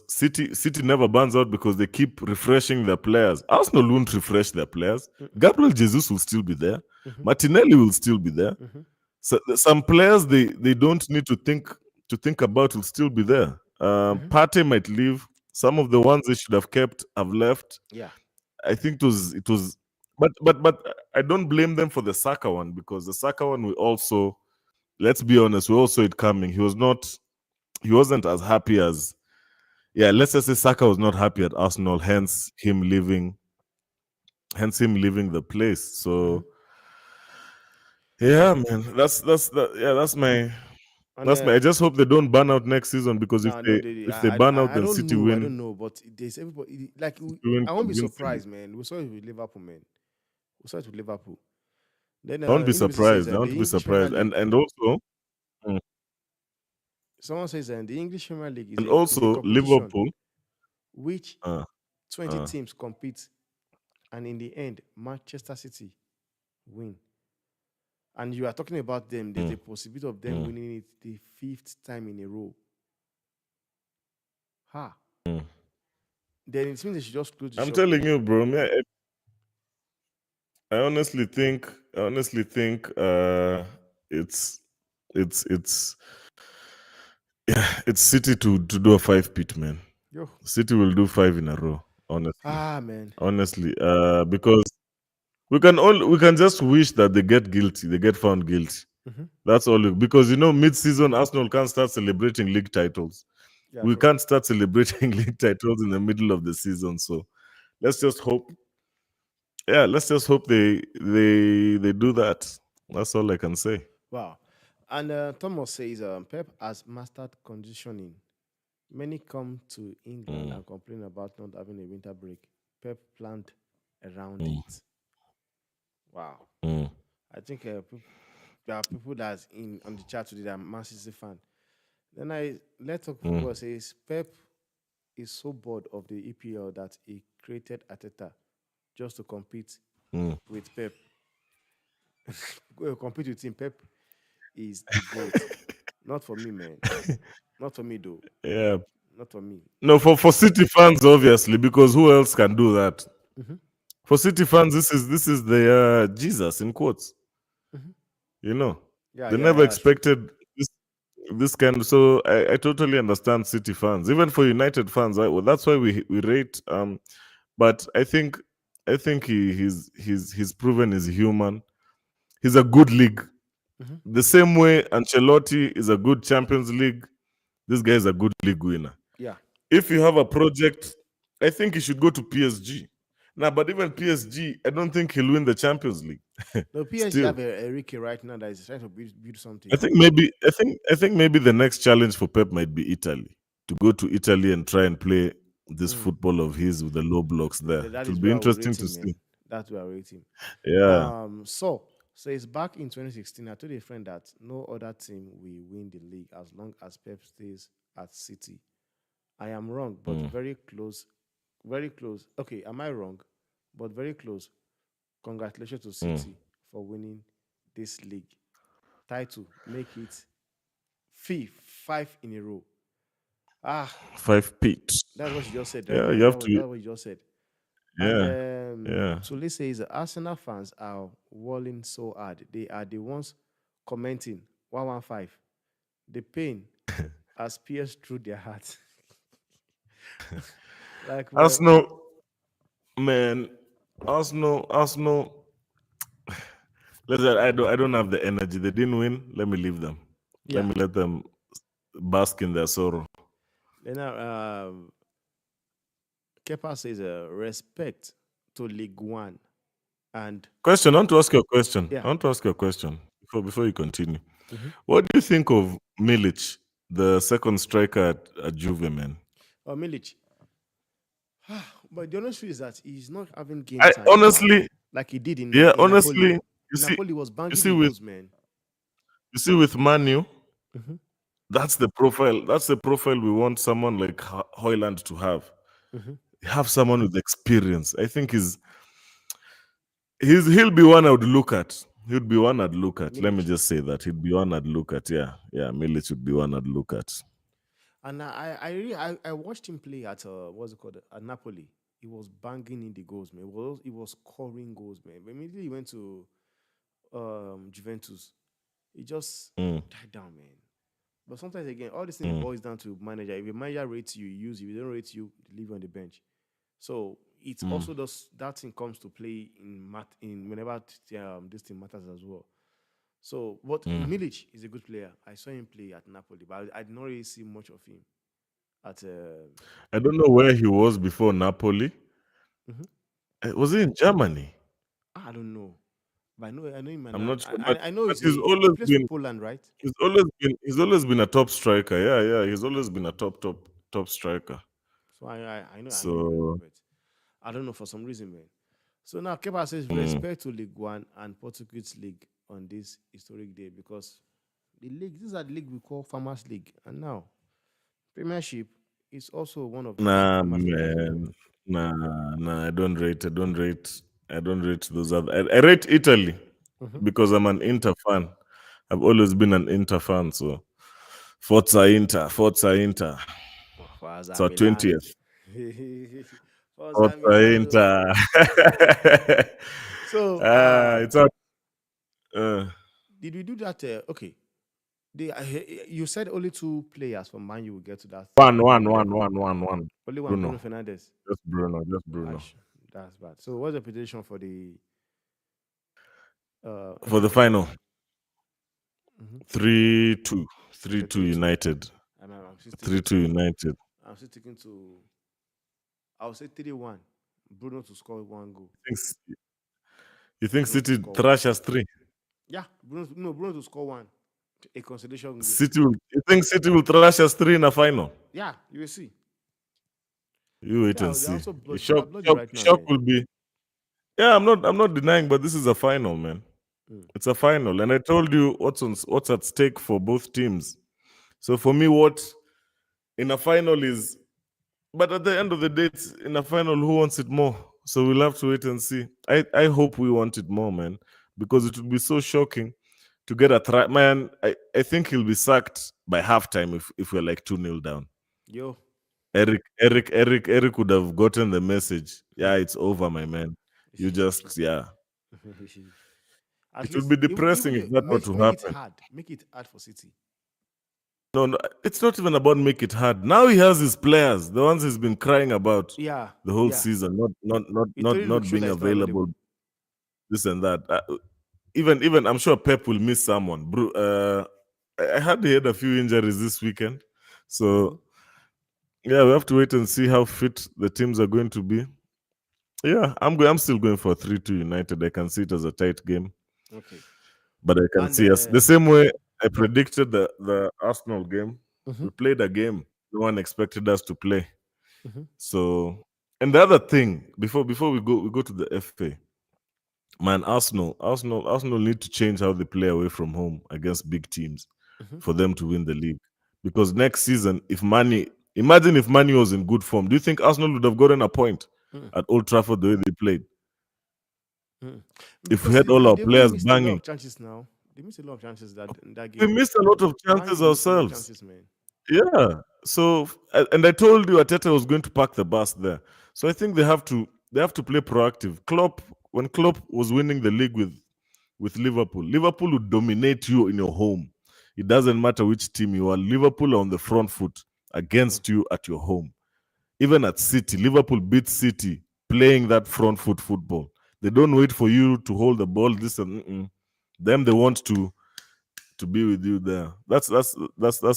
City never burns out because they keep refreshing their players. Arsenal won't refresh their players. Mm-mm. Gabriel Jesus will still be there. Mm-hmm. Martinelli will still be there. Mm-hmm. So some players they don't need to think about will still be there. Mm-hmm. Partey might leave. Some of the ones they should have kept have left. Yeah. I think it was, but I don't blame them for the Saka one because the Saka one we also, let's be honest, we also saw it coming. He wasn't as happy as, yeah, let's just say Saka was not happy at Arsenal, hence him leaving the place. Mm-hmm. So yeah, man, And that's my. I just hope they don't burn out next season because if no, no, they if they burn out, I then don't City know. I win. don't know. But there's everybody like City win I won't be convincingly. surprised, man. We saw it with Liverpool, man. We saw it with Liverpool. Then I won't be Ingbe says surprised. I won't the be English Premier surprised. League. And also, mm, Someone says the English Premier League and is a also competition Liverpool. which Uh, 20 uh, teams compete, and in the end, Manchester City win. And you are talking about them. There's a mm, possibility of them mm, winning it the fifth time in a row. Ha! mm. Then it means they should just close the I'm shop. telling you, bro. I honestly think it's it's it's City to do a five-peat, man. Yo. City will do 5 in a row. Honestly, Ah, man. because we can just wish that they get guilty, they get found guilty. Mm-hmm. That's all. Because mid-season Arsenal can't start celebrating league titles. Yeah, We true. can't start celebrating league titles in the middle of the season. So let's just hope. Yeah, let's just hope they do that. That's all I can say. Wow. And Thomas says Pep has mastered conditioning. Many come to England Mm, and complain about not having a winter break. Pep planned around mm, it. Wow. mm, I think there are people that's in on the chat today that are Man City fan. Then I let talk mm, football says Pep is so bored of the EPL that he created Ateta just to compete mm. with Pep. Compete with him. Pep is the goat. Not for me, man. Not for me, though. Yeah. Not for me. No, for City fans, obviously, because who else can do that? Hmm. For City fans, this is the Jesus in quotes. Hmm. You know, Yeah, they yeah, never that's true. expected this kind. So I totally understand City fans. Even for United fans, well, that's why we rate. But I think he's proven he's human. He's a good league. Hmm. The same way Ancelotti is a good Champions League. This guy is a good league winner. Yeah. If you have a project, I think you should go to PSG. Nah, but even PSG, I don't think he'll win the Champions League. No, PSG Still, have a Ricky right now that is trying to build I something. think maybe I think maybe the next challenge for Pep might be Italy, to go to Italy and try and play this Mm. football of his with the low blocks there. It That will is be where I will interesting rate to him, see. man. That's where I rate him. Yeah. So it's back in 2016. I told a friend that no other team will win the league as long as Pep stays at City. I am wrong, but Mm, very close. Very close. Okay, am I wrong? But very close. Congratulations to mm. City for winning this league title. Make it five in a row. Ah, 5 peat. that's what you just said right Yeah, now. you have to. That's what you just said. And Yeah, yeah. Tule says Arsenal fans are walling so hard. They are the ones commenting 115. The pain has pierced through their hearts. Like, well, Arsenal, man, Arsenal. I don't have the energy. They didn't win. Let me leave them. Let yeah. me let them bask in their sorrow. Then Kepa says respect to League One. And Question. I want to ask you a question. yeah. I want to ask you a question before you continue. Mm-hmm. What do you think of Milic, the second striker at Juve, man? Milic. But the honest truth is that he's not having game I time now honestly, like he did yeah, in Napoli. honestly, you see, Napoli was you banging see the with goals, man. you see with Manu, Mm-hmm. that's the profile. That's the profile we want someone like Hoyland to have. Mm-hmm. Have someone with experience. I think he'll be one I would look at. He'd be one I'd look at. Let me Milic. just say that he'd be one I'd look at. Yeah, yeah. Milic would be one I'd look at. And I watched him play at what's it called at Napoli. He was banging in the goals, man. He was scoring goals, man. But immediately he went to Juventus. He just Mm, died down, man. But sometimes again, all this thing mm, boils down to manager. If a manager rates you, you use you. If they don't rate you, they leave you on the bench. So it mm, also does that thing comes to play in whenever this thing matters as well. So, but mm. Milic is a good player. I saw him play at Napoli, but I did not really see much of him at. I don't know where he was before Napoli. Mhm. Was he in Germany? I don't know, but I know him. I'm not sure, I know but he plays for Poland, right? he's always been a top striker. Yeah, yeah, he's always been a top striker. So I know him very well, So but I don't know for some reason, man. So now Kepa says mm, respect to League One and Portuguese League on this historic day because these are the league we call Farmers League, and now Premiership is also one of the nah, Farmers League as well. man, nah. I don't rate those other. I rate Italy Mm-hmm. because I'm an Inter fan. I've always been an Inter fan. So Forza Inter. Forza So Milan. 20th. Forza Forza Milano. Inter. So, It's out. Uh, did we do that? Okay. You said only two players from Man U will get to that one, one, final one, level. one, one, one. Only one, Bruno. Bruno Fernandez. Just Bruno. Just Bruno. Ash, that's bad. So, what's the prediction for the For FA the Cup? final, Mm-hmm. 3-2. Okay, 3-2 3-2. United. I'm still sticking 3-2 to. United. I'm still sticking to. I'll say 3-1. Bruno to score one goal. Thinks- You think Bruno to City score one. thrash us 3? Yeah, Bruno. No, Bruno to score one. A consolation goal. You think City will thrash us 3 in a final? Yeah, you will see. You wait Yeah, and they see. also they are Shock, bloody shock, right now, shock man. will be. Yeah, I'm not denying, but this is a final, man. Mm. It's a final, and I told you what's at stake for both teams. So for me, what in a final is, but at the end of the day, it's in a final, who wants it more? So we'll have to wait and see. I hope we want it more, man, because it would be so shocking to get a man. I think he'll be sacked by halftime if we're like 2-0 down. Yo. Eric would have gotten the message. Yeah, it's over, my man. You just, yeah. At It would be least depressing if that were to make it happen. hard. Make it hard for City. No, no, it's not even about make it hard. Now he has his players, the ones he's been crying about Yeah, the whole yeah. season, It already looks not show being that it's not available, available. this and that. Even I'm sure Pep will miss someone. I heard he had a few injuries this weekend, Mm-hmm. so yeah, we have to wait and see how fit the teams are going to be. Yeah, I'm still going for 3-2 United. I can see it as a tight game, Okay. but I can And see us the same way I go. predicted the Arsenal game. Mm-hmm. We played a game no one expected us to play. Mm-hmm. So, and the other thing before we go to the FA, man, Arsenal need to change how they play away from home against big teams Mm-hmm. for them to win the league. Because next season, imagine if Mani was in good form, do you think Arsenal would have gotten a point Mm-hmm. at Old Trafford the way they played? Mm-hmm. If we Because had all our they even players missed a lot banging, of chances now. They missed a lot of chances in that we game. missed a lot of Man, chances you missed a lot of ourselves. chances, man. Yeah. So, and I told you Ateta was going to park the bus there. So I think they have to play proactive. When Klopp was winning the league with Liverpool, Liverpool would dominate you in your home. It doesn't matter which team you are. Liverpool are on the front foot Mm. against you at your home. Even at City, Liverpool beat City playing that front foot football. They don't wait for you to hold the ball. This and them, they want to be with you there. That's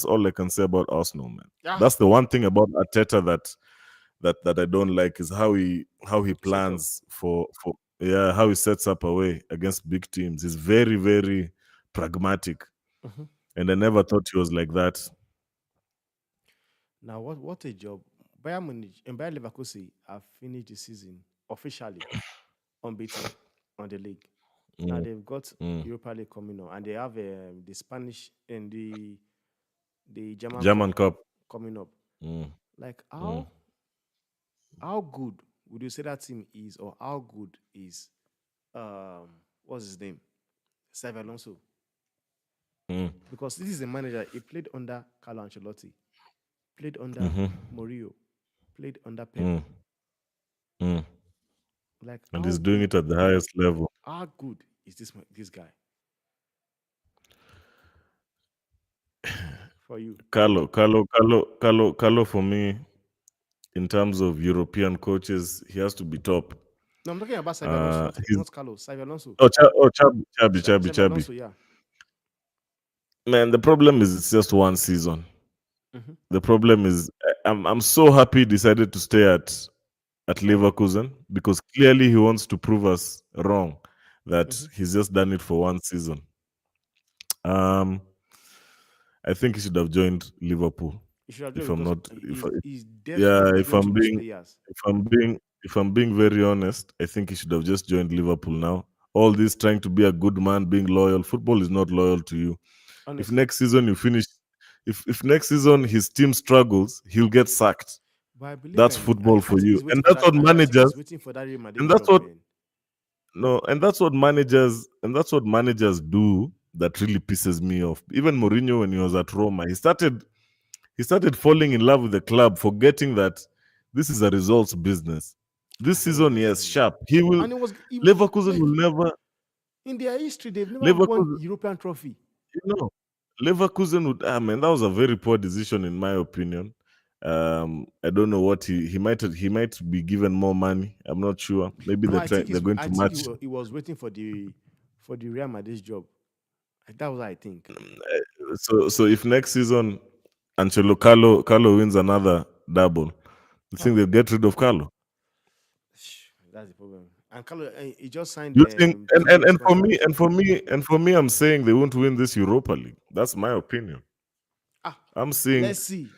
all I can say about Arsenal, man. Yeah, That's the one thing about Arteta that I don't like is how he set up. plans for yeah, how he sets up away against big teams. He's very, very pragmatic. Mhm. And I never thought he was like that. Now, what a job! Bayern Munich and Bayern Leverkusen have finished the season officially unbeaten on the league. Now Mm, they've got mm. Europa League coming on, and they have the Spanish and the German Cup German Cup. coming up. Mm, Like mm, how good would you say that team is, or how good is what's his name, Xavi Alonso? mm, Because this is a manager he played under Carlo Ancelotti, played under mhm, Mourinho, played under Pep. mm, mm. Like And he's doing it at the highest level. how good is this guy for you? Carlo for me, in terms of European coaches, he has to be top. No, I'm talking about Xavi Alonso, He's not Carlos. Xavi Alonso. Chabi. Alonso, yeah. Man, the problem is it's just one season. Hmm. The problem is I'm so happy he decided to stay at Bayern. Leverkusen because clearly he wants to prove us wrong that Hmm. he's just done it for one season. Um, I think he should have joined Liverpool. He should have If done I'm because not, if I, he's yeah, definitely if going to I'm lose being, players. if I'm being very honest, I think he should have just joined Liverpool now. All this trying to be a good man, being loyal, football is not loyal to you. If Honestly. next season you finish, if next season his team struggles, he'll get sacked. But I believe That's I, football I for think you, he's and waiting for that's that. what I think managers, he's waiting for that Real Madrid and that's job, what man. no, and that's what managers do that really pisses me off. Even Mourinho, when he was at Roma, he started falling in love with the club, forgetting that this is a results business. This I don't season, yes, understand, man. sharp. He will. And Leverkusen like will never. in their history, they've never won Leverkusen, European trophy. you know, Leverkusen would. Ah, man, that was a very poor decision in my opinion. I don't know what he might be given more money. I'm not sure. Maybe No, they're going I to think match. he was waiting for the Real Madrid job. That was what I think. So if next season Carlo wins another double, you Ah, think they'll get rid of Carlo? that's the problem. And Carlo, he just signed You think a and, 2 years and for me contract. and for me and for me I'm saying they won't win this Europa League. That's my opinion. Ah, I'm seeing I'm seeing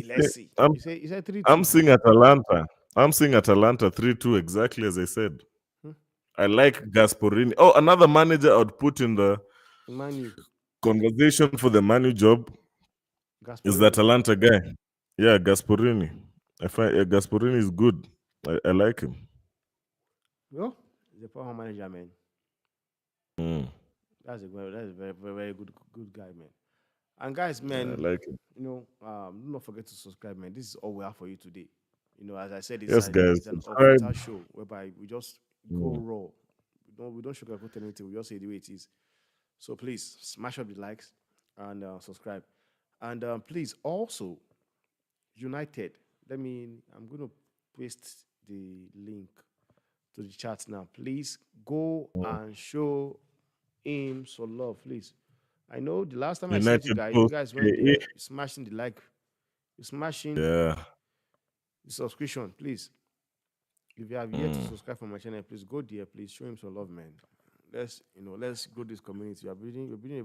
let's see. I'm You said three I'm two. seeing Atalanta. I'm seeing Atalanta 3-2 exactly as I said. Hmm? I like Gasparini. Oh, another manager I'd put in the Manu, conversation for the Manu job is the Gasparini. Atalanta guy. Yeah, Gasparini. I find Gasparini is good. I like him. Well, he's a power manager, man. Mm, That's a very good guy, man. And guys, yeah, I man, like him. do not forget to subscribe, man. This is all we have for you today. As I said, Yes, guys, it's an subscribe. unfiltered show whereby we just go Mm, raw. We don't sugarcoat anything. We just say the way it is. So please smash up the likes and subscribe. And please also United. I'm going to paste the link to the chat now. Please go mm. and show him some love, please. I know the last time I sent United you post. guys went KE. there, smashing the like, smashing Yeah. the subscription, please. If you have yet to Mm. subscribe for my channel, please go there. Please show him some love, man. Let's grow this community. We're building a